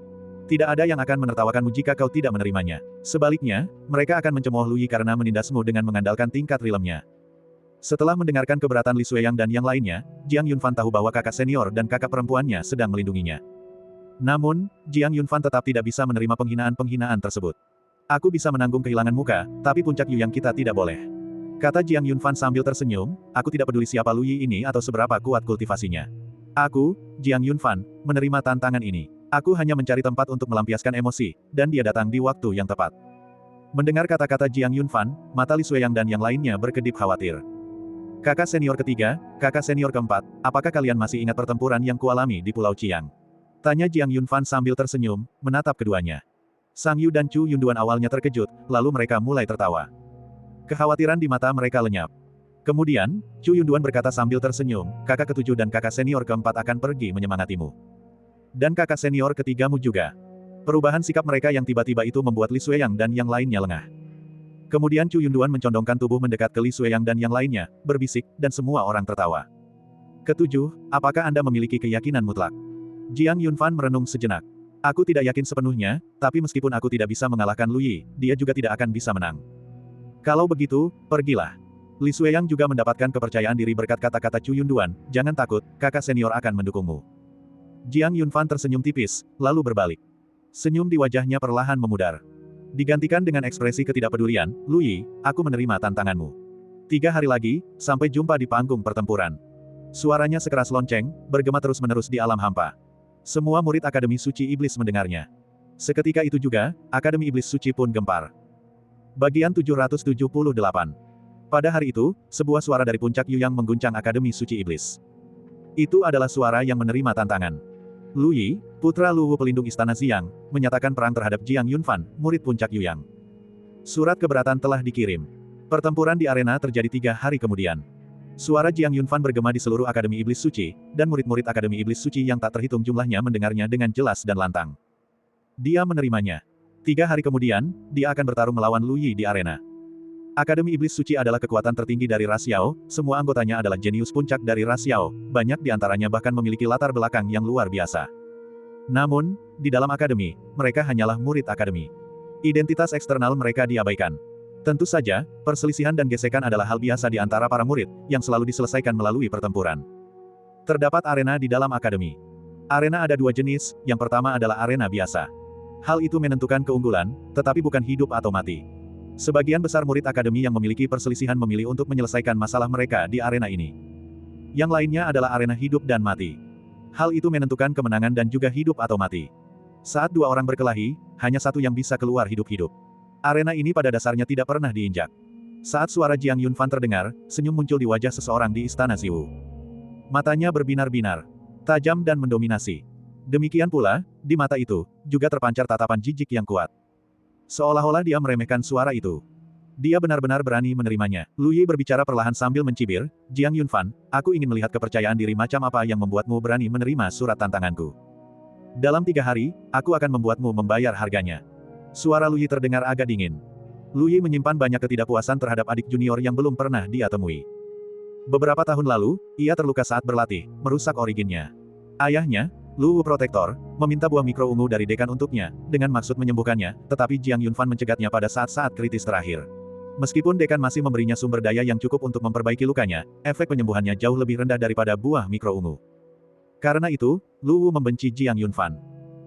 Tidak ada yang akan menertawakanmu jika kau tidak menerimanya. Sebaliknya, mereka akan mencemooh Lu Yi karena menindasmu dengan mengandalkan tingkat rilemnya. Setelah mendengarkan keberatan Li Xueyang dan yang lainnya, Jiang Yunfan tahu bahwa kakak senior dan kakak perempuannya sedang melindunginya. Namun, Jiang Yunfan tetap tidak bisa menerima penghinaan-penghinaan tersebut. Aku bisa menanggung kehilangan muka, tapi puncak Yuyang kita tidak boleh. Kata Jiang Yunfan sambil tersenyum, aku tidak peduli siapa Lu Yi ini atau seberapa kuat kultivasinya. Aku, Jiang Yunfan, menerima tantangan ini. Aku hanya mencari tempat untuk melampiaskan emosi, dan dia datang di waktu yang tepat. Mendengar kata-kata Jiang Yunfan, mata Li Xueyang dan yang lainnya berkedip khawatir. Kakak senior ketiga, kakak senior keempat, apakah kalian masih ingat pertempuran yang kualami di Pulau Qiang? Tanya Jiang Yunfan sambil tersenyum, menatap keduanya. Sang Yu dan Chu Yunduan awalnya terkejut, lalu mereka mulai tertawa. Kekhawatiran di mata mereka lenyap. Kemudian, Chu Yunduan berkata sambil tersenyum, kakak ketujuh dan kakak senior keempat akan pergi menyemangatimu. Dan kakak senior ketigamu juga. Perubahan sikap mereka yang tiba-tiba itu membuat Li Xueyang dan yang lainnya lengah. Kemudian Chu Yunduan mencondongkan tubuh mendekat ke Li Xueyang dan yang lainnya, berbisik, dan semua orang tertawa. Ketujuh, apakah Anda memiliki keyakinan mutlak? Jiang Yunfan merenung sejenak. Aku tidak yakin sepenuhnya, tapi meskipun aku tidak bisa mengalahkan Lu Yi, dia juga tidak akan bisa menang. Kalau begitu, pergilah. Li Xueyang juga mendapatkan kepercayaan diri berkat kata-kata Chu Yunduan, jangan takut, kakak senior akan mendukungmu. Jiang Yunfan tersenyum tipis, lalu berbalik. Senyum di wajahnya perlahan memudar. Digantikan dengan ekspresi ketidakpedulian, Lu Yi, aku menerima tantanganmu. 3 hari lagi, sampai jumpa di panggung pertempuran. Suaranya sekeras lonceng, bergema terus-menerus di alam hampa. Semua murid Akademi Suci Iblis mendengarnya. Seketika itu juga, Akademi Iblis Suci pun gempar. Bagian 778. Pada hari itu, sebuah suara dari puncak Yuyang mengguncang Akademi Suci Iblis. Itu adalah suara yang menerima tantangan. Lu Yi, putra Luwu pelindung Istana Xiang, menyatakan perang terhadap Jiang Yunfan, murid puncak Yuyang. Surat keberatan telah dikirim. Pertempuran di arena terjadi 3 hari kemudian. Suara Jiang Yunfan bergema di seluruh Akademi Iblis Suci, dan murid-murid Akademi Iblis Suci yang tak terhitung jumlahnya mendengarnya dengan jelas dan lantang. Dia menerimanya. 3 hari kemudian, dia akan bertarung melawan Lu Yi di arena. Akademi Iblis Suci adalah kekuatan tertinggi dari ras Xiao, semua anggotanya adalah jenius puncak dari ras Xiao, banyak di antaranya bahkan memiliki latar belakang yang luar biasa. Namun, di dalam akademi, mereka hanyalah murid akademi. Identitas eksternal mereka diabaikan. Tentu saja, perselisihan dan gesekan adalah hal biasa di antara para murid, yang selalu diselesaikan melalui pertempuran. Terdapat arena di dalam akademi. Arena ada 2 jenis, yang pertama adalah arena biasa. Hal itu menentukan keunggulan, tetapi bukan hidup atau mati. Sebagian besar murid akademi yang memiliki perselisihan memilih untuk menyelesaikan masalah mereka di arena ini. Yang lainnya adalah arena hidup dan mati. Hal itu menentukan kemenangan dan juga hidup atau mati. Saat 2 orang berkelahi, hanya satu yang bisa keluar hidup-hidup. Arena ini pada dasarnya tidak pernah diinjak. Saat suara Jiang Yunfan terdengar, senyum muncul di wajah seseorang di Istana Xiwu. Matanya berbinar-binar, tajam dan mendominasi. Demikian pula, di mata itu, juga terpancar tatapan jijik yang kuat. Seolah-olah dia meremehkan suara itu. Dia benar-benar berani menerimanya. Lu Yi berbicara perlahan sambil mencibir, Jiang Yunfan, aku ingin melihat kepercayaan diri macam apa yang membuatmu berani menerima surat tantanganku. Dalam 3 hari, aku akan membuatmu membayar harganya. Suara Lu Yi terdengar agak dingin. Lu Yi menyimpan banyak ketidakpuasan terhadap adik junior yang belum pernah dia temui. Beberapa tahun lalu, ia terluka saat berlatih, merusak originnya. Ayahnya, Luwu Protektor, meminta buah mikro ungu dari dekan untuknya, dengan maksud menyembuhkannya, tetapi Jiang Yunfan mencegahnya pada saat-saat kritis terakhir. Meskipun dekan masih memberinya sumber daya yang cukup untuk memperbaiki lukanya, efek penyembuhannya jauh lebih rendah daripada buah mikro ungu. Karena itu, Luwu membenci Jiang Yunfan.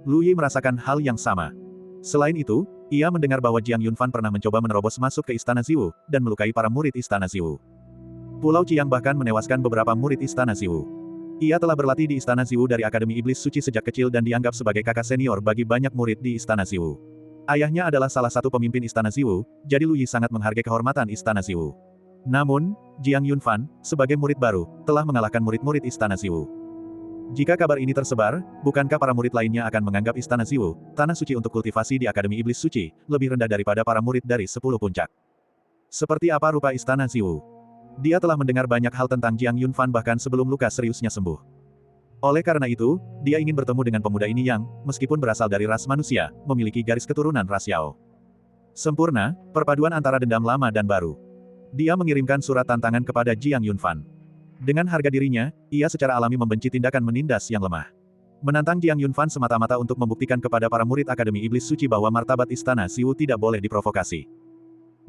Lu Yi merasakan hal yang sama. Selain itu, ia mendengar bahwa Jiang Yunfan pernah mencoba menerobos masuk ke Istana Xiwu, dan melukai para murid Istana Xiwu. Pulau Qiang bahkan menewaskan beberapa murid Istana Xiwu. Ia telah berlatih di Istana Xiwu dari Akademi Iblis Suci sejak kecil dan dianggap sebagai kakak senior bagi banyak murid di Istana Xiwu. Ayahnya adalah salah satu pemimpin Istana Xiwu, jadi Lu Yi sangat menghargai kehormatan Istana Xiwu. Namun, Jiang Yunfan, sebagai murid baru, telah mengalahkan murid-murid Istana Xiwu. Jika kabar ini tersebar, bukankah para murid lainnya akan menganggap Istana Xiwu, tanah suci untuk kultivasi di Akademi Iblis Suci, lebih rendah daripada para murid dari 10 puncak? Seperti apa rupa istana Ziwu? Dia telah mendengar banyak hal tentang Jiang Yunfan bahkan sebelum luka seriusnya sembuh. Oleh karena itu, dia ingin bertemu dengan pemuda ini yang, meskipun berasal dari ras manusia, memiliki garis keturunan ras Yao. Sempurna, perpaduan antara dendam lama dan baru. Dia mengirimkan surat tantangan kepada Jiang Yunfan. Dengan harga dirinya, ia secara alami membenci tindakan menindas yang lemah. Menantang Jiang Yunfan semata-mata untuk membuktikan kepada para murid Akademi Iblis Suci bahwa martabat istana Ziwu tidak boleh diprovokasi.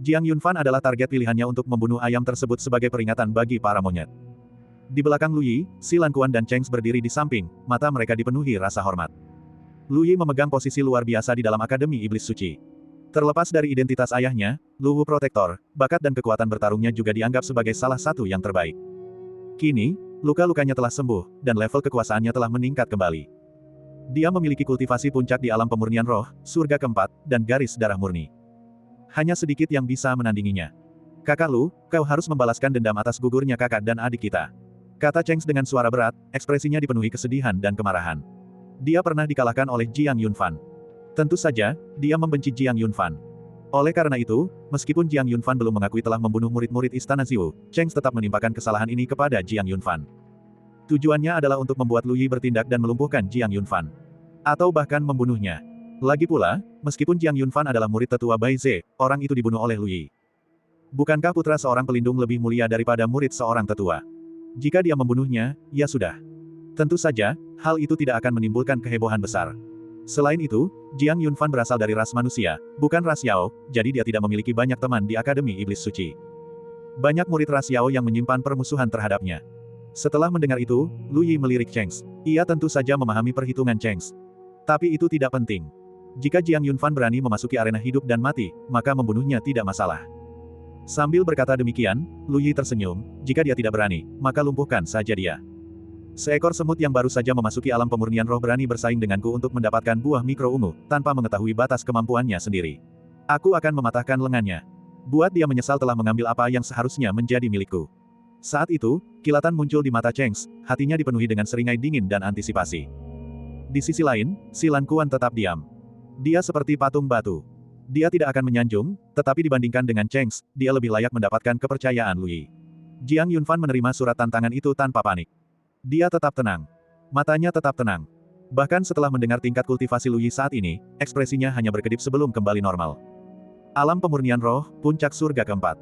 Jiang Yunfan adalah target pilihannya untuk membunuh ayam tersebut sebagai peringatan bagi para monyet. Di belakang Lu Yi, Si Lan Kuan dan Cheng berdiri di samping, mata mereka dipenuhi rasa hormat. Lu Yi memegang posisi luar biasa di dalam Akademi Iblis Suci. Terlepas dari identitas ayahnya, Lu Wu Protektor, bakat dan kekuatan bertarungnya juga dianggap sebagai salah satu yang terbaik. Kini, luka-lukanya telah sembuh, dan level kekuasaannya telah meningkat kembali. Dia memiliki kultivasi puncak di alam pemurnian roh, surga keempat, dan garis darah murni. Hanya sedikit yang bisa menandinginya. Kakak Lu, kau harus membalaskan dendam atas gugurnya kakak dan adik kita. Kata Cheng dengan suara berat, ekspresinya dipenuhi kesedihan dan kemarahan. Dia pernah dikalahkan oleh Jiang Yunfan. Tentu saja, dia membenci Jiang Yunfan. Oleh karena itu, meskipun Jiang Yunfan belum mengakui telah membunuh murid-murid Istana Ziwu, Cheng tetap menimpakan kesalahan ini kepada Jiang Yunfan. Tujuannya adalah untuk membuat Lu Yi bertindak dan melumpuhkan Jiang Yunfan. Atau bahkan membunuhnya. Lagi pula, meskipun Jiang Yunfan adalah murid tetua Bai Ze, orang itu dibunuh oleh Lu Yi. Bukankah putra seorang pelindung lebih mulia daripada murid seorang tetua? Jika dia membunuhnya, ya sudah. Tentu saja, hal itu tidak akan menimbulkan kehebohan besar. Selain itu, Jiang Yunfan berasal dari ras manusia, bukan ras Yao, jadi dia tidak memiliki banyak teman di Akademi Iblis Suci. Banyak murid ras Yao yang menyimpan permusuhan terhadapnya. Setelah mendengar itu, Lu Yi melirik Cheng. Ia tentu saja memahami perhitungan Cheng. Tapi itu tidak penting. Jika Jiang Yunfan berani memasuki arena hidup dan mati, maka membunuhnya tidak masalah. Sambil berkata demikian, Lu Yi tersenyum, jika dia tidak berani, maka lumpuhkan saja dia. Seekor semut yang baru saja memasuki alam pemurnian roh berani bersaing denganku untuk mendapatkan buah mikro ungu, tanpa mengetahui batas kemampuannya sendiri. Aku akan mematahkan lengannya. Buat dia menyesal telah mengambil apa yang seharusnya menjadi milikku. Saat itu, kilatan muncul di mata Cheng, hatinya dipenuhi dengan seringai dingin dan antisipasi. Di sisi lain, Si Lan Kuan tetap diam. Dia seperti patung batu. Dia tidak akan menyanjung, tetapi dibandingkan dengan Cheng, dia lebih layak mendapatkan kepercayaan Lu Yi. Jiang Yunfan menerima surat tantangan itu tanpa panik. Dia tetap tenang. Matanya tetap tenang. Bahkan setelah mendengar tingkat kultivasi Lu Yi saat ini, ekspresinya hanya berkedip sebelum kembali normal. Alam pemurnian roh, puncak surga keempat.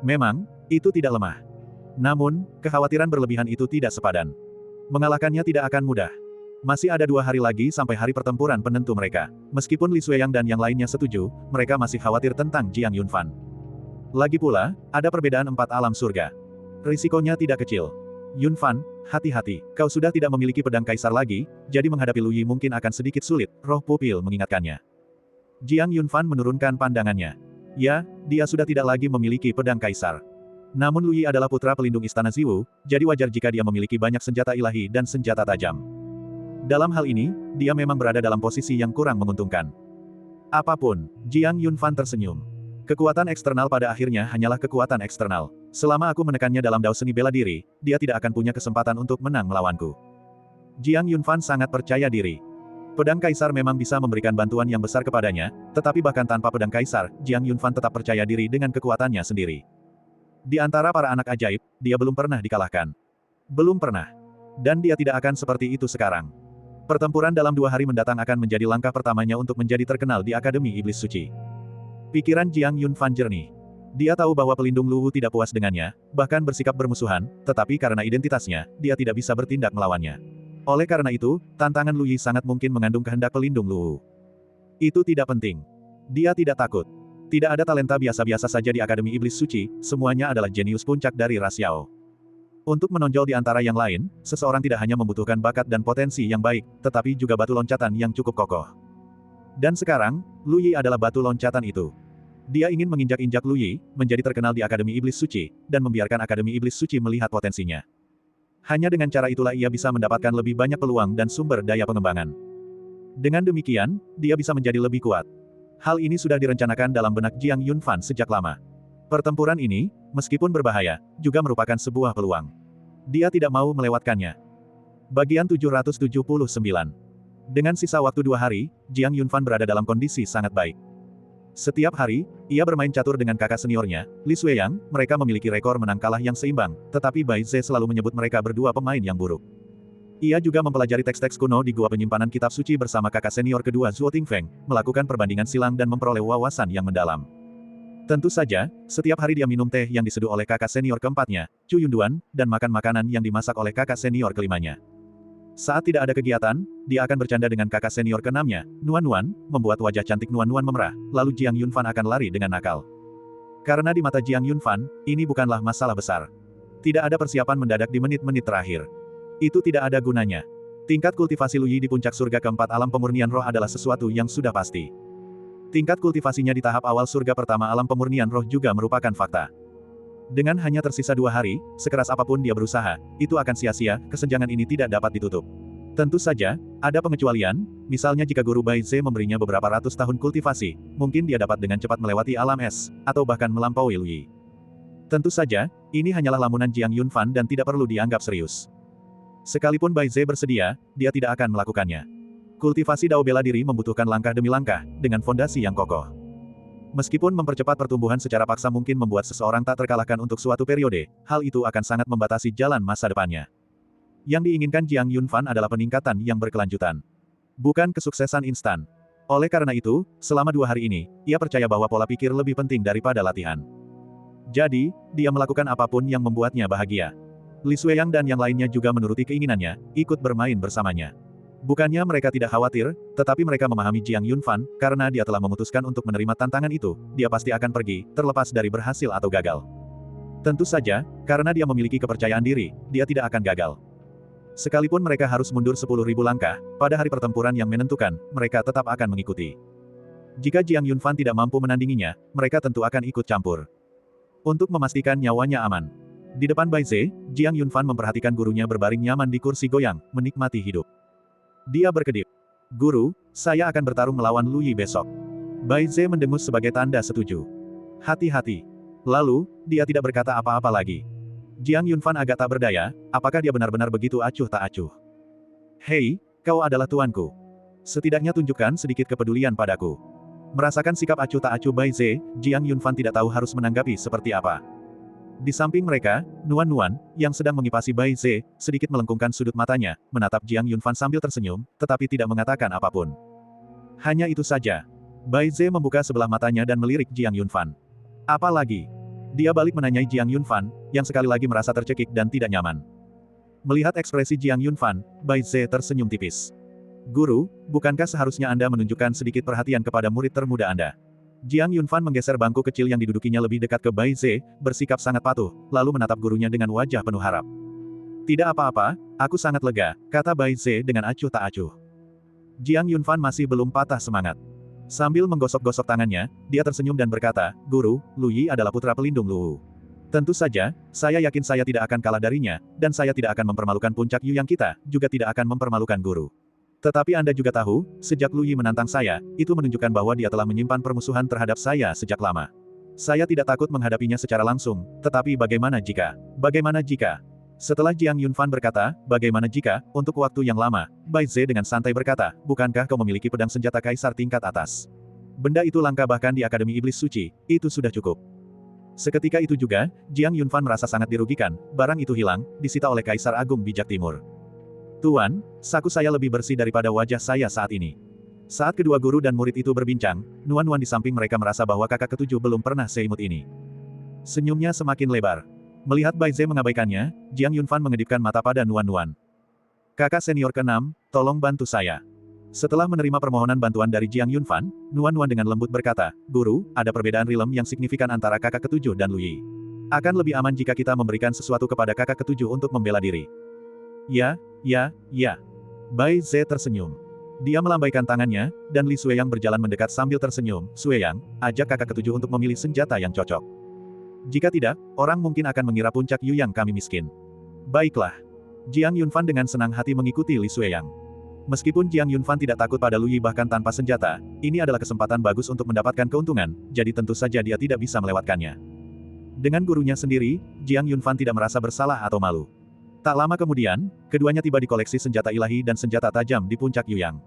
Memang, itu tidak lemah. Namun, kekhawatiran berlebihan itu tidak sepadan. Mengalahkannya tidak akan mudah. Masih ada 2 hari lagi sampai hari pertempuran penentu mereka. Meskipun Li Xueyang dan yang lainnya setuju, mereka masih khawatir tentang Jiang Yunfan. Lagi pula, ada perbedaan 4 alam surga. Risikonya tidak kecil. Yunfan, hati-hati, kau sudah tidak memiliki pedang kaisar lagi, jadi menghadapi Lu Yi mungkin akan sedikit sulit, roh pupil mengingatkannya. Jiang Yunfan menurunkan pandangannya. Ya, dia sudah tidak lagi memiliki pedang kaisar. Namun Lu Yi adalah putra pelindung Istana Ziwu, jadi wajar jika dia memiliki banyak senjata ilahi dan senjata tajam. Dalam hal ini, dia memang berada dalam posisi yang kurang menguntungkan. Apapun, Jiang Yunfan tersenyum. Kekuatan eksternal pada akhirnya hanyalah kekuatan eksternal. Selama aku menekannya dalam dao seni bela diri, dia tidak akan punya kesempatan untuk menang melawanku. Jiang Yunfan sangat percaya diri. Pedang kaisar memang bisa memberikan bantuan yang besar kepadanya, tetapi bahkan tanpa pedang kaisar, Jiang Yunfan tetap percaya diri dengan kekuatannya sendiri. Di antara para anak ajaib, dia belum pernah dikalahkan. Belum pernah. Dan dia tidak akan seperti itu sekarang. Pertempuran dalam 2 hari mendatang akan menjadi langkah pertamanya untuk menjadi terkenal di Akademi Iblis Suci. Pikiran Jiang Yunfan jernih. Dia tahu bahwa pelindung Lu Wu tidak puas dengannya, bahkan bersikap bermusuhan, tetapi karena identitasnya, dia tidak bisa bertindak melawannya. Oleh karena itu, tantangan Lu Yi sangat mungkin mengandung kehendak pelindung Lu Wu. Itu tidak penting. Dia tidak takut. Tidak ada talenta biasa-biasa saja di Akademi Iblis Suci, semuanya adalah jenius puncak dari ras Yao. Untuk menonjol di antara yang lain, seseorang tidak hanya membutuhkan bakat dan potensi yang baik, tetapi juga batu loncatan yang cukup kokoh. Dan sekarang, Lu Yi adalah batu loncatan itu. Dia ingin menginjak-injak Lu Yi, menjadi terkenal di Akademi Iblis Suci, dan membiarkan Akademi Iblis Suci melihat potensinya. Hanya dengan cara itulah ia bisa mendapatkan lebih banyak peluang dan sumber daya pengembangan. Dengan demikian, dia bisa menjadi lebih kuat. Hal ini sudah direncanakan dalam benak Jiang Yunfan sejak lama. Pertempuran ini, meskipun berbahaya, juga merupakan sebuah peluang. Dia tidak mau melewatkannya. Bagian 779. Dengan sisa waktu 2 hari, Jiang Yunfan berada dalam kondisi sangat baik. Setiap hari, ia bermain catur dengan kakak seniornya, Li Xueyang. Mereka memiliki rekor menang kalah yang seimbang, tetapi Bai Ze selalu menyebut mereka berdua pemain yang buruk. Ia juga mempelajari teks-teks kuno di gua penyimpanan kitab suci bersama kakak senior kedua Zhuo Tingfeng, melakukan perbandingan silang dan memperoleh wawasan yang mendalam. Tentu saja, setiap hari dia minum teh yang diseduh oleh kakak senior keempatnya, Chu Yunduan, dan makan makanan yang dimasak oleh kakak senior kelimanya. Saat tidak ada kegiatan, dia akan bercanda dengan kakak senior keenamnya, Nuan Nuan, membuat wajah cantik Nuan Nuan memerah, lalu Jiang Yunfan akan lari dengan nakal. Karena di mata Jiang Yunfan, ini bukanlah masalah besar. Tidak ada persiapan mendadak di menit-menit terakhir. Itu tidak ada gunanya. Tingkat kultivasi Lu Yi di puncak surga keempat alam pemurnian roh adalah sesuatu yang sudah pasti. Tingkat kultivasinya di tahap awal surga pertama alam pemurnian roh juga merupakan fakta. Dengan hanya tersisa 2 hari, sekeras apapun dia berusaha, itu akan sia-sia, kesenjangan ini tidak dapat ditutup. Tentu saja, ada pengecualian, misalnya jika Guru Bai Ze memberinya beberapa ratus tahun kultivasi, mungkin dia dapat dengan cepat melewati alam es, atau bahkan melampaui Lu Yi. Tentu saja, ini hanyalah lamunan Jiang Yunfan dan tidak perlu dianggap serius. Sekalipun Bai Ze bersedia, dia tidak akan melakukannya. Kultivasi dao bela diri membutuhkan langkah demi langkah, dengan fondasi yang kokoh. Meskipun mempercepat pertumbuhan secara paksa mungkin membuat seseorang tak terkalahkan untuk suatu periode, hal itu akan sangat membatasi jalan masa depannya. Yang diinginkan Jiang Yunfan adalah peningkatan yang berkelanjutan. Bukan kesuksesan instan. Oleh karena itu, selama 2 hari ini, ia percaya bahwa pola pikir lebih penting daripada latihan. Jadi, dia melakukan apapun yang membuatnya bahagia. Li Xueyang dan yang lainnya juga menuruti keinginannya, ikut bermain bersamanya. Bukannya mereka tidak khawatir, tetapi mereka memahami Jiang Yunfan, karena dia telah memutuskan untuk menerima tantangan itu, dia pasti akan pergi, terlepas dari berhasil atau gagal. Tentu saja, karena dia memiliki kepercayaan diri, dia tidak akan gagal. Sekalipun mereka harus mundur 10.000 langkah, pada hari pertempuran yang menentukan, mereka tetap akan mengikuti. Jika Jiang Yunfan tidak mampu menandinginya, mereka tentu akan ikut campur. Untuk memastikan nyawanya aman. Di depan Bai Ze, Jiang Yunfan memperhatikan gurunya berbaring nyaman di kursi goyang, menikmati hidup. Dia berkedip. Guru, saya akan bertarung melawan Lu Yi besok. Bai Ze mendengus sebagai tanda setuju. Hati-hati. Lalu, dia tidak berkata apa-apa lagi. Jiang Yunfan agak tak berdaya, apakah dia benar-benar begitu acuh tak acuh? Hei, kau adalah tuanku. Setidaknya tunjukkan sedikit kepedulian padaku. Merasakan sikap acuh tak acuh Bai Ze, Jiang Yunfan tidak tahu harus menanggapi seperti apa. Di samping mereka, Nuan Nuan, yang sedang mengipasi Bai Ze, sedikit melengkungkan sudut matanya, menatap Jiang Yunfan sambil tersenyum, tetapi tidak mengatakan apapun. Hanya itu saja. Bai Ze membuka sebelah matanya dan melirik Jiang Yunfan. Apa lagi? Dia balik menanyai Jiang Yunfan, yang sekali lagi merasa tercekik dan tidak nyaman. Melihat ekspresi Jiang Yunfan, Bai Ze tersenyum tipis. Guru, bukankah seharusnya Anda menunjukkan sedikit perhatian kepada murid termuda Anda? Jiang Yunfan menggeser bangku kecil yang didudukinya lebih dekat ke Bai Ze, bersikap sangat patuh, lalu menatap gurunya dengan wajah penuh harap. Tidak apa-apa, aku sangat lega, kata Bai Ze dengan acuh tak acuh. Jiang Yunfan masih belum patah semangat. Sambil menggosok-gosok tangannya, dia tersenyum dan berkata, Guru, Lu Yi adalah putra pelindung Luwu. Tentu saja, saya yakin saya tidak akan kalah darinya, dan saya tidak akan mempermalukan puncak Yu yang kita, juga tidak akan mempermalukan guru. Tetapi Anda juga tahu, sejak Lu Yi menantang saya, itu menunjukkan bahwa dia telah menyimpan permusuhan terhadap saya sejak lama. Saya tidak takut menghadapinya secara langsung, tetapi bagaimana jika? Bagaimana jika? Setelah Jiang Yunfan berkata, bagaimana jika, untuk waktu yang lama, Bai Ze dengan santai berkata, bukankah kau memiliki pedang senjata kaisar tingkat atas? Benda itu langka bahkan di Akademi Iblis Suci, itu sudah cukup. Seketika itu juga, Jiang Yunfan merasa sangat dirugikan, barang itu hilang, disita oleh Kaisar Agung Bijak Timur. Tuan, saku saya lebih bersih daripada wajah saya saat ini. Saat kedua guru dan murid itu berbincang, Nuan Nuan di samping mereka merasa bahwa kakak ketujuh belum pernah seimut ini. Senyumnya semakin lebar. Melihat Bai Ze mengabaikannya, Jiang Yunfan mengedipkan mata pada Nuan Nuan. Kakak senior ke-6, tolong bantu saya. Setelah menerima permohonan bantuan dari Jiang Yunfan, Nuan Nuan dengan lembut berkata, Guru, ada perbedaan rilem yang signifikan antara kakak ketujuh dan Lu Yi. Akan lebih aman jika kita memberikan sesuatu kepada kakak ketujuh untuk membela diri. Ya. Bai Ze tersenyum. Dia melambaikan tangannya, dan Li Xueyang berjalan mendekat sambil tersenyum. Xueyang, ajak kakak ketujuh untuk memilih senjata yang cocok. Jika tidak, orang mungkin akan mengira puncak Yu yang kami miskin. Baiklah. Jiang Yunfan dengan senang hati mengikuti Li Xueyang. Meskipun Jiang Yunfan tidak takut pada Lu Yi bahkan tanpa senjata, ini adalah kesempatan bagus untuk mendapatkan keuntungan, jadi tentu saja dia tidak bisa melewatkannya. Dengan gurunya sendiri, Jiang Yunfan tidak merasa bersalah atau malu. Tak lama kemudian, keduanya tiba di koleksi senjata ilahi dan senjata tajam di puncak Yuyang.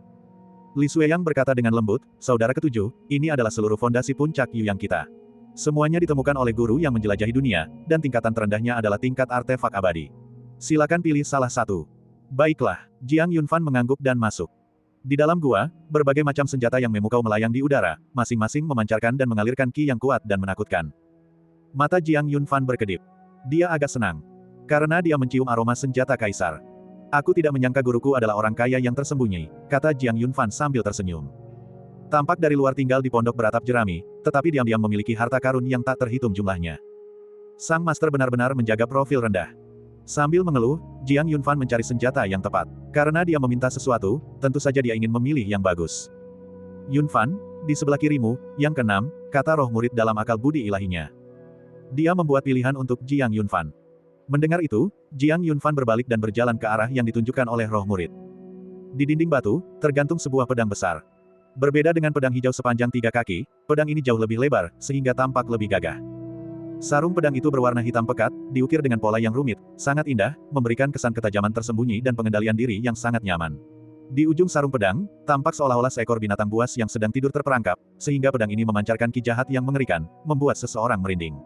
Li Xueyang berkata dengan lembut, saudara ketujuh, ini adalah seluruh fondasi puncak Yuyang kita. Semuanya ditemukan oleh guru yang menjelajahi dunia, dan tingkatan terendahnya adalah tingkat artefak abadi. Silakan pilih salah satu. Baiklah, Jiang Yunfan mengangguk dan masuk. Di dalam gua, berbagai macam senjata yang memukau melayang di udara, masing-masing memancarkan dan mengalirkan ki yang kuat dan menakutkan. Mata Jiang Yunfan berkedip. Dia agak senang. Karena dia mencium aroma senjata kaisar. Aku tidak menyangka guruku adalah orang kaya yang tersembunyi, kata Jiang Yunfan sambil tersenyum. Tampak dari luar tinggal di pondok beratap jerami, tetapi diam-diam memiliki harta karun yang tak terhitung jumlahnya. Sang master benar-benar menjaga profil rendah. Sambil mengeluh, Jiang Yunfan mencari senjata yang tepat. Karena dia meminta sesuatu, tentu saja dia ingin memilih yang bagus. Yunfan, di sebelah kirimu, yang keenam, kata roh murid dalam akal budi ilahinya. Dia membuat pilihan untuk Jiang Yunfan. Mendengar itu, Jiang Yunfan berbalik dan berjalan ke arah yang ditunjukkan oleh roh murid. Di dinding batu, tergantung sebuah pedang besar. Berbeda dengan pedang hijau sepanjang 3 kaki, pedang ini jauh lebih lebar, sehingga tampak lebih gagah. Sarung pedang itu berwarna hitam pekat, diukir dengan pola yang rumit, sangat indah, memberikan kesan ketajaman tersembunyi dan pengendalian diri yang sangat nyaman. Di ujung sarung pedang, tampak seolah-olah seekor binatang buas yang sedang tidur terperangkap, sehingga pedang ini memancarkan ki jahat yang mengerikan, membuat seseorang merinding.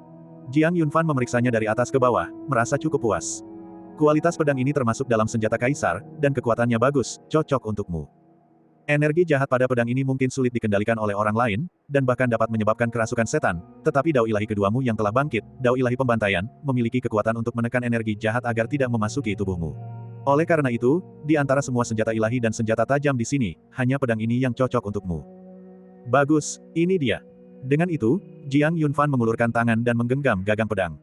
Jiang Yunfan memeriksanya dari atas ke bawah, merasa cukup puas. Kualitas pedang ini termasuk dalam senjata kaisar, dan kekuatannya bagus, cocok untukmu. Energi jahat pada pedang ini mungkin sulit dikendalikan oleh orang lain, dan bahkan dapat menyebabkan kerasukan setan, tetapi dao ilahi keduamu yang telah bangkit, dao ilahi pembantaian, memiliki kekuatan untuk menekan energi jahat agar tidak memasuki tubuhmu. Oleh karena itu, di antara semua senjata ilahi dan senjata tajam di sini, hanya pedang ini yang cocok untukmu. Bagus, ini dia. Dengan itu, Jiang Yunfan mengulurkan tangan dan menggenggam gagang pedang.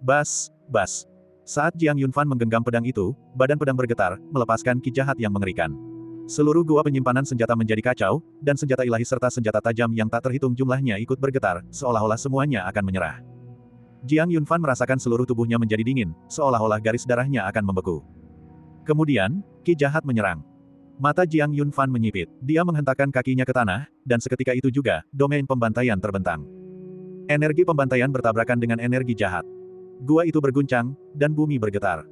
Bas, bas. Saat Jiang Yunfan menggenggam pedang itu, badan pedang bergetar, melepaskan ki jahat yang mengerikan. Seluruh gua penyimpanan senjata menjadi kacau, dan senjata ilahi serta senjata tajam yang tak terhitung jumlahnya ikut bergetar, seolah-olah semuanya akan menyerah. Jiang Yunfan merasakan seluruh tubuhnya menjadi dingin, seolah-olah garis darahnya akan membeku. Kemudian, ki jahat menyerang. Mata Jiang Yunfan menyipit. Dia menghentakkan kakinya ke tanah, dan seketika itu juga, domain pembantaian terbentang. Energi pembantaian bertabrakan dengan energi jahat. Gua itu berguncang, dan bumi bergetar.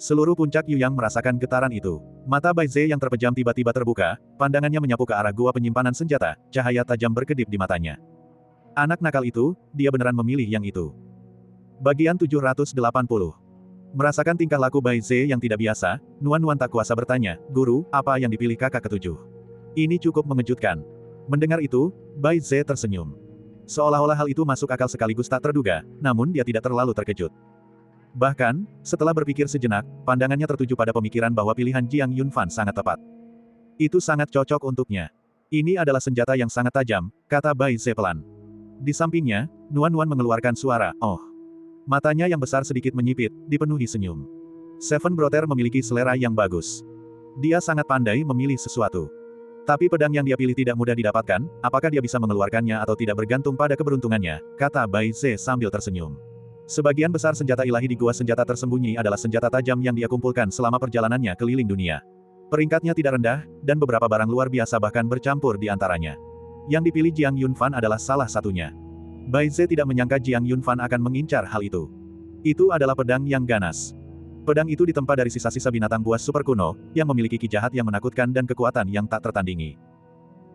Seluruh puncak Yuyang merasakan getaran itu. Mata Bai Ze yang terpejam tiba-tiba terbuka, pandangannya menyapu ke arah gua penyimpanan senjata, cahaya tajam berkedip di matanya. Anak nakal itu, dia beneran memilih yang itu. Bagian 780. Merasakan tingkah laku Bai Ze yang tidak biasa, Nuan-Nuan tak kuasa bertanya, Guru, apa yang dipilih kakak ketujuh? Ini cukup mengejutkan. Mendengar itu, Bai Ze tersenyum. Seolah-olah hal itu masuk akal sekaligus tak terduga, namun dia tidak terlalu terkejut. Bahkan, setelah berpikir sejenak, pandangannya tertuju pada pemikiran bahwa pilihan Jiang Yunfan sangat tepat. Itu sangat cocok untuknya. Ini adalah senjata yang sangat tajam, kata Bai Ze pelan. Di sampingnya, Nuan-Nuan mengeluarkan suara, oh. Matanya yang besar sedikit menyipit, dipenuhi senyum. Seven Brother memiliki selera yang bagus. Dia sangat pandai memilih sesuatu. Tapi pedang yang dia pilih tidak mudah didapatkan, apakah dia bisa mengeluarkannya atau tidak bergantung pada keberuntungannya, kata Bai Ze sambil tersenyum. Sebagian besar senjata ilahi di gua senjata tersembunyi adalah senjata tajam yang dia kumpulkan selama perjalanannya keliling dunia. Peringkatnya tidak rendah, dan beberapa barang luar biasa bahkan bercampur di antaranya. Yang dipilih Jiang Yunfan adalah salah satunya. Bai Ze tidak menyangka Jiang Yunfan akan mengincar hal itu. Itu adalah pedang yang ganas. Pedang itu ditempa dari sisa-sisa binatang buas super kuno, yang memiliki ki jahat yang menakutkan dan kekuatan yang tak tertandingi.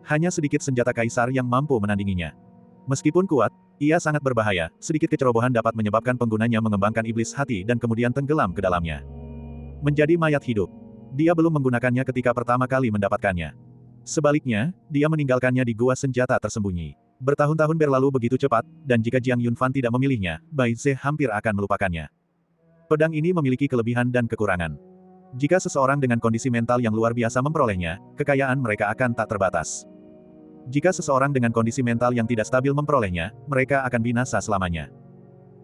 Hanya sedikit senjata kaisar yang mampu menandinginya. Meskipun kuat, ia sangat berbahaya, sedikit kecerobohan dapat menyebabkan penggunanya mengembangkan iblis hati dan kemudian tenggelam ke dalamnya. Menjadi mayat hidup. Dia belum menggunakannya ketika pertama kali mendapatkannya. Sebaliknya, dia meninggalkannya di gua senjata tersembunyi. Bertahun-tahun berlalu begitu cepat, dan jika Jiang Yunfan tidak memilihnya, Bai Ze hampir akan melupakannya. Pedang ini memiliki kelebihan dan kekurangan. Jika seseorang dengan kondisi mental yang luar biasa memperolehnya, kekayaan mereka akan tak terbatas. Jika seseorang dengan kondisi mental yang tidak stabil memperolehnya, mereka akan binasa selamanya.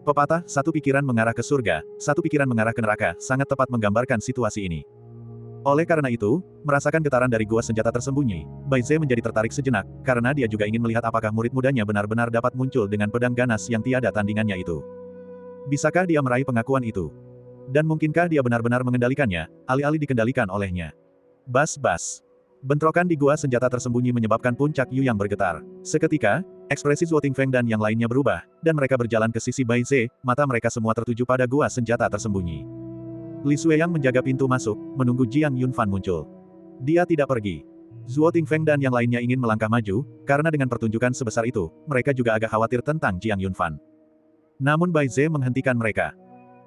Pepatah, satu pikiran mengarah ke surga, satu pikiran mengarah ke neraka, sangat tepat menggambarkan situasi ini. Oleh karena itu, merasakan getaran dari gua senjata tersembunyi, Bai Ze menjadi tertarik sejenak, karena dia juga ingin melihat apakah murid mudanya benar-benar dapat muncul dengan pedang ganas yang tiada tandingannya itu. Bisakah dia meraih pengakuan itu? Dan mungkinkah dia benar-benar mengendalikannya, alih-alih dikendalikan olehnya? Bas-bas. Bentrokan di gua senjata tersembunyi menyebabkan puncak Yuyang bergetar. Seketika, ekspresi Zuo Tingfeng dan yang lainnya berubah, dan mereka berjalan ke sisi Bai Ze, mata mereka semua tertuju pada gua senjata tersembunyi. Li Xueyang menjaga pintu masuk, menunggu Jiang Yunfan muncul. Dia tidak pergi. Zuo Tingfeng dan yang lainnya ingin melangkah maju, karena dengan pertunjukan sebesar itu, mereka juga agak khawatir tentang Jiang Yunfan. Namun Bai Ze menghentikan mereka.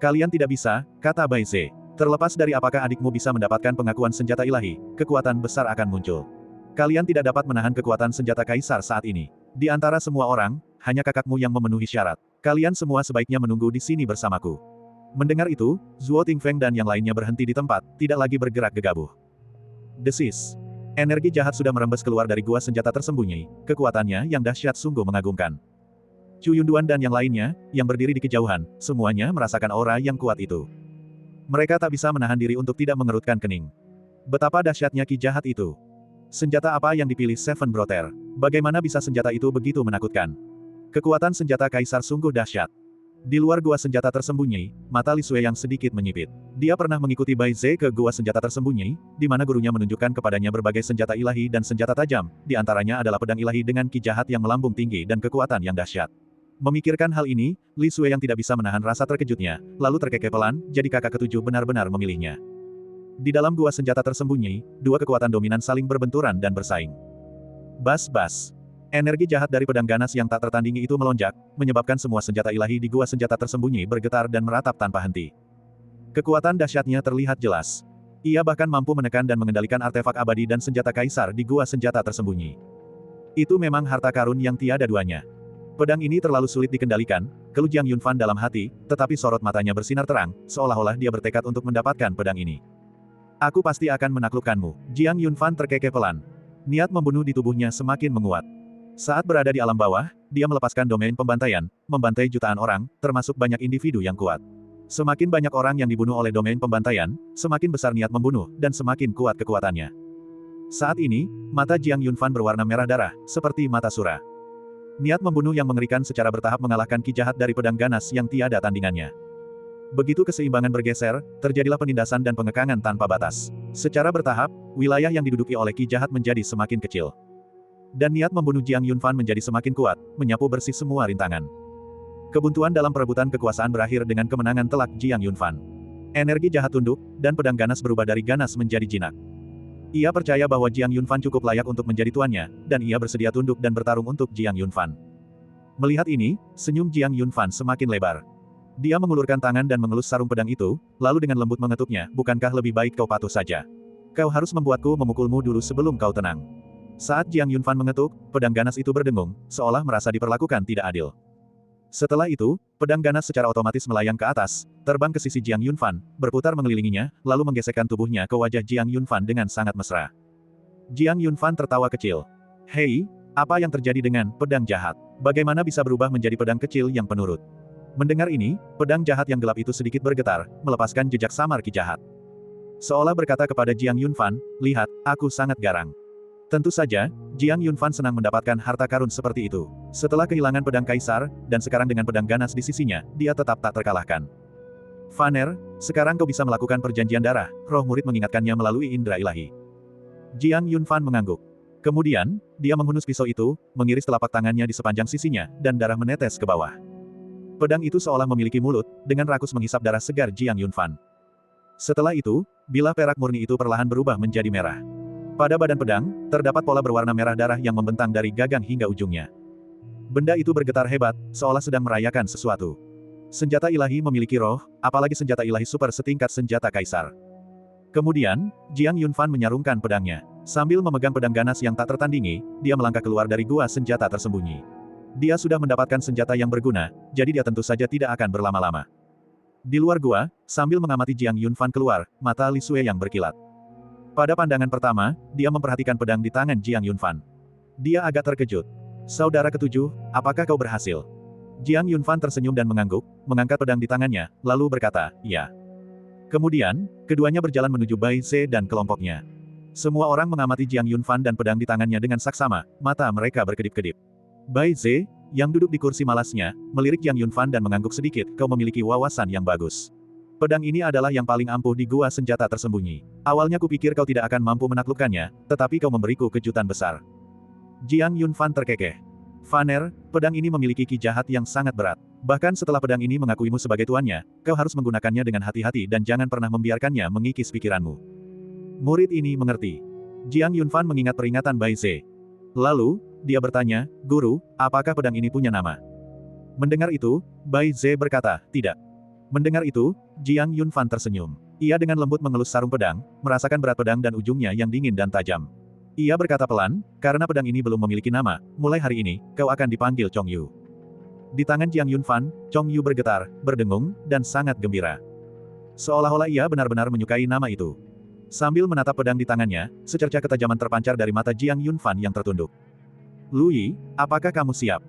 Kalian tidak bisa, kata Bai Ze. Terlepas dari apakah adikmu bisa mendapatkan pengakuan senjata ilahi, kekuatan besar akan muncul. Kalian tidak dapat menahan kekuatan senjata kaisar saat ini. Di antara semua orang, hanya kakakmu yang memenuhi syarat. Kalian semua sebaiknya menunggu di sini bersamaku. Mendengar itu, Zuo Tingfeng dan yang lainnya berhenti di tempat, tidak lagi bergerak gegabah. Desis. Energi jahat sudah merembes keluar dari gua senjata tersembunyi, kekuatannya yang dahsyat sungguh mengagumkan. Chu Yunduan dan yang lainnya, yang berdiri di kejauhan, semuanya merasakan aura yang kuat itu. Mereka tak bisa menahan diri untuk tidak mengerutkan kening. Betapa dahsyatnya ki jahat itu. Senjata apa yang dipilih Seven Brother? Bagaimana bisa senjata itu begitu menakutkan? Kekuatan senjata kaisar sungguh dahsyat. Di luar gua senjata tersembunyi, mata Li Sui yang sedikit menyipit. Dia pernah mengikuti Bai Ze ke gua senjata tersembunyi, di mana gurunya menunjukkan kepadanya berbagai senjata ilahi dan senjata tajam, di antaranya adalah pedang ilahi dengan ki jahat yang melambung tinggi dan kekuatan yang dahsyat. Memikirkan hal ini, Li Sui yang tidak bisa menahan rasa terkejutnya, lalu terkekeh pelan, jadi kakak ketujuh benar-benar memilihnya. Di dalam gua senjata tersembunyi, dua kekuatan dominan saling berbenturan dan bersaing. Bas-bas. Energi jahat dari pedang ganas yang tak tertandingi itu melonjak, menyebabkan semua senjata ilahi di gua senjata tersembunyi bergetar dan meratap tanpa henti. Kekuatan dahsyatnya terlihat jelas. Ia bahkan mampu menekan dan mengendalikan artefak abadi dan senjata kaisar di gua senjata tersembunyi. Itu memang harta karun yang tiada duanya. Pedang ini terlalu sulit dikendalikan, keluh Jiang Yunfan dalam hati, tetapi sorot matanya bersinar terang, seolah-olah dia bertekad untuk mendapatkan pedang ini. Aku pasti akan menaklukkanmu. Jiang Yunfan terkekeh pelan. Niat membunuh di tubuhnya semakin menguat. Saat berada di alam bawah, dia melepaskan domain pembantaian, membantai jutaan orang, termasuk banyak individu yang kuat. Semakin banyak orang yang dibunuh oleh domain pembantaian, semakin besar niat membunuh, dan semakin kuat kekuatannya. Saat ini, mata Jiang Yunfan berwarna merah darah, seperti mata sura. Niat membunuh yang mengerikan secara bertahap mengalahkan ki jahat dari pedang ganas yang tiada tandingannya. Begitu keseimbangan bergeser, terjadilah penindasan dan pengekangan tanpa batas. Secara bertahap, wilayah yang diduduki oleh ki jahat menjadi semakin kecil. Dan niat membunuh Jiang Yunfan menjadi semakin kuat, menyapu bersih semua rintangan. Kebuntuan dalam perebutan kekuasaan berakhir dengan kemenangan telak Jiang Yunfan. Energi jahat tunduk, dan pedang ganas berubah dari ganas menjadi jinak. Ia percaya bahwa Jiang Yunfan cukup layak untuk menjadi tuannya, dan ia bersedia tunduk dan bertarung untuk Jiang Yunfan. Melihat ini, senyum Jiang Yunfan semakin lebar. Dia mengulurkan tangan dan mengelus sarung pedang itu, lalu dengan lembut mengetuknya, bukankah lebih baik kau patuh saja? Kau harus membuatku memukulmu dulu sebelum kau tenang. Saat Jiang Yunfan mengetuk, pedang ganas itu berdengung, seolah merasa diperlakukan tidak adil. Setelah itu, pedang ganas secara otomatis melayang ke atas, terbang ke sisi Jiang Yunfan, berputar mengelilinginya, lalu menggesekkan tubuhnya ke wajah Jiang Yunfan dengan sangat mesra. Jiang Yunfan tertawa kecil. Hei, apa yang terjadi dengan pedang jahat? Bagaimana bisa berubah menjadi pedang kecil yang penurut? Mendengar ini, pedang jahat yang gelap itu sedikit bergetar, melepaskan jejak samar ki jahat. Seolah berkata kepada Jiang Yunfan, lihat, aku sangat garang. Tentu saja, Jiang Yunfan senang mendapatkan harta karun seperti itu. Setelah kehilangan pedang kaisar, dan sekarang dengan pedang ganas di sisinya, dia tetap tak terkalahkan. Vaner, sekarang kau bisa melakukan perjanjian darah, roh murid mengingatkannya melalui indera ilahi. Jiang Yunfan mengangguk. Kemudian, dia menghunus pisau itu, mengiris telapak tangannya di sepanjang sisinya, dan darah menetes ke bawah. Pedang itu seolah memiliki mulut, dengan rakus menghisap darah segar Jiang Yunfan. Setelah itu, bilah perak murni itu perlahan berubah menjadi merah. Pada badan pedang, terdapat pola berwarna merah darah yang membentang dari gagang hingga ujungnya. Benda itu bergetar hebat, seolah sedang merayakan sesuatu. Senjata ilahi memiliki roh, apalagi senjata ilahi super setingkat senjata kaisar. Kemudian, Jiang Yunfan menyarungkan pedangnya. Sambil memegang pedang ganas yang tak tertandingi, dia melangkah keluar dari gua senjata tersembunyi. Dia sudah mendapatkan senjata yang berguna, jadi dia tentu saja tidak akan berlama-lama. Di luar gua, sambil mengamati Jiang Yunfan keluar, mata Li Sui yang berkilat. Pada pandangan pertama, dia memperhatikan pedang di tangan Jiang Yunfan. Dia agak terkejut. Saudara ketujuh, apakah kau berhasil? Jiang Yunfan tersenyum dan mengangguk, mengangkat pedang di tangannya, lalu berkata, ya. Kemudian, keduanya berjalan menuju Bai Ze dan kelompoknya. Semua orang mengamati Jiang Yunfan dan pedang di tangannya dengan saksama, mata mereka berkedip-kedip. Bai Ze, yang duduk di kursi malasnya, melirik Jiang Yunfan dan mengangguk sedikit, kau memiliki wawasan yang bagus. Pedang ini adalah yang paling ampuh di gua senjata tersembunyi. Awalnya kupikir kau tidak akan mampu menaklukkannya, tetapi kau memberiku kejutan besar. Jiang Yunfan terkekeh. Vaner, pedang ini memiliki ki jahat yang sangat berat. Bahkan setelah pedang ini mengakuimu sebagai tuannya, kau harus menggunakannya dengan hati-hati dan jangan pernah membiarkannya mengikis pikiranmu. Murid ini mengerti. Jiang Yunfan mengingat peringatan Bai Ze. Lalu, dia bertanya, Guru, apakah pedang ini punya nama? Mendengar itu, Bai Ze berkata, tidak. Mendengar itu, Jiang Yunfan tersenyum. Ia dengan lembut mengelus sarung pedang, merasakan berat pedang dan ujungnya yang dingin dan tajam. Ia berkata pelan, karena pedang ini belum memiliki nama, mulai hari ini, kau akan dipanggil Chong Yu. Di tangan Jiang Yunfan, Chong Yu bergetar, berdengung, dan sangat gembira. Seolah-olah ia benar-benar menyukai nama itu. Sambil menatap pedang di tangannya, secercah ketajaman terpancar dari mata Jiang Yunfan yang tertunduk. Lu Yi, apakah kamu siap?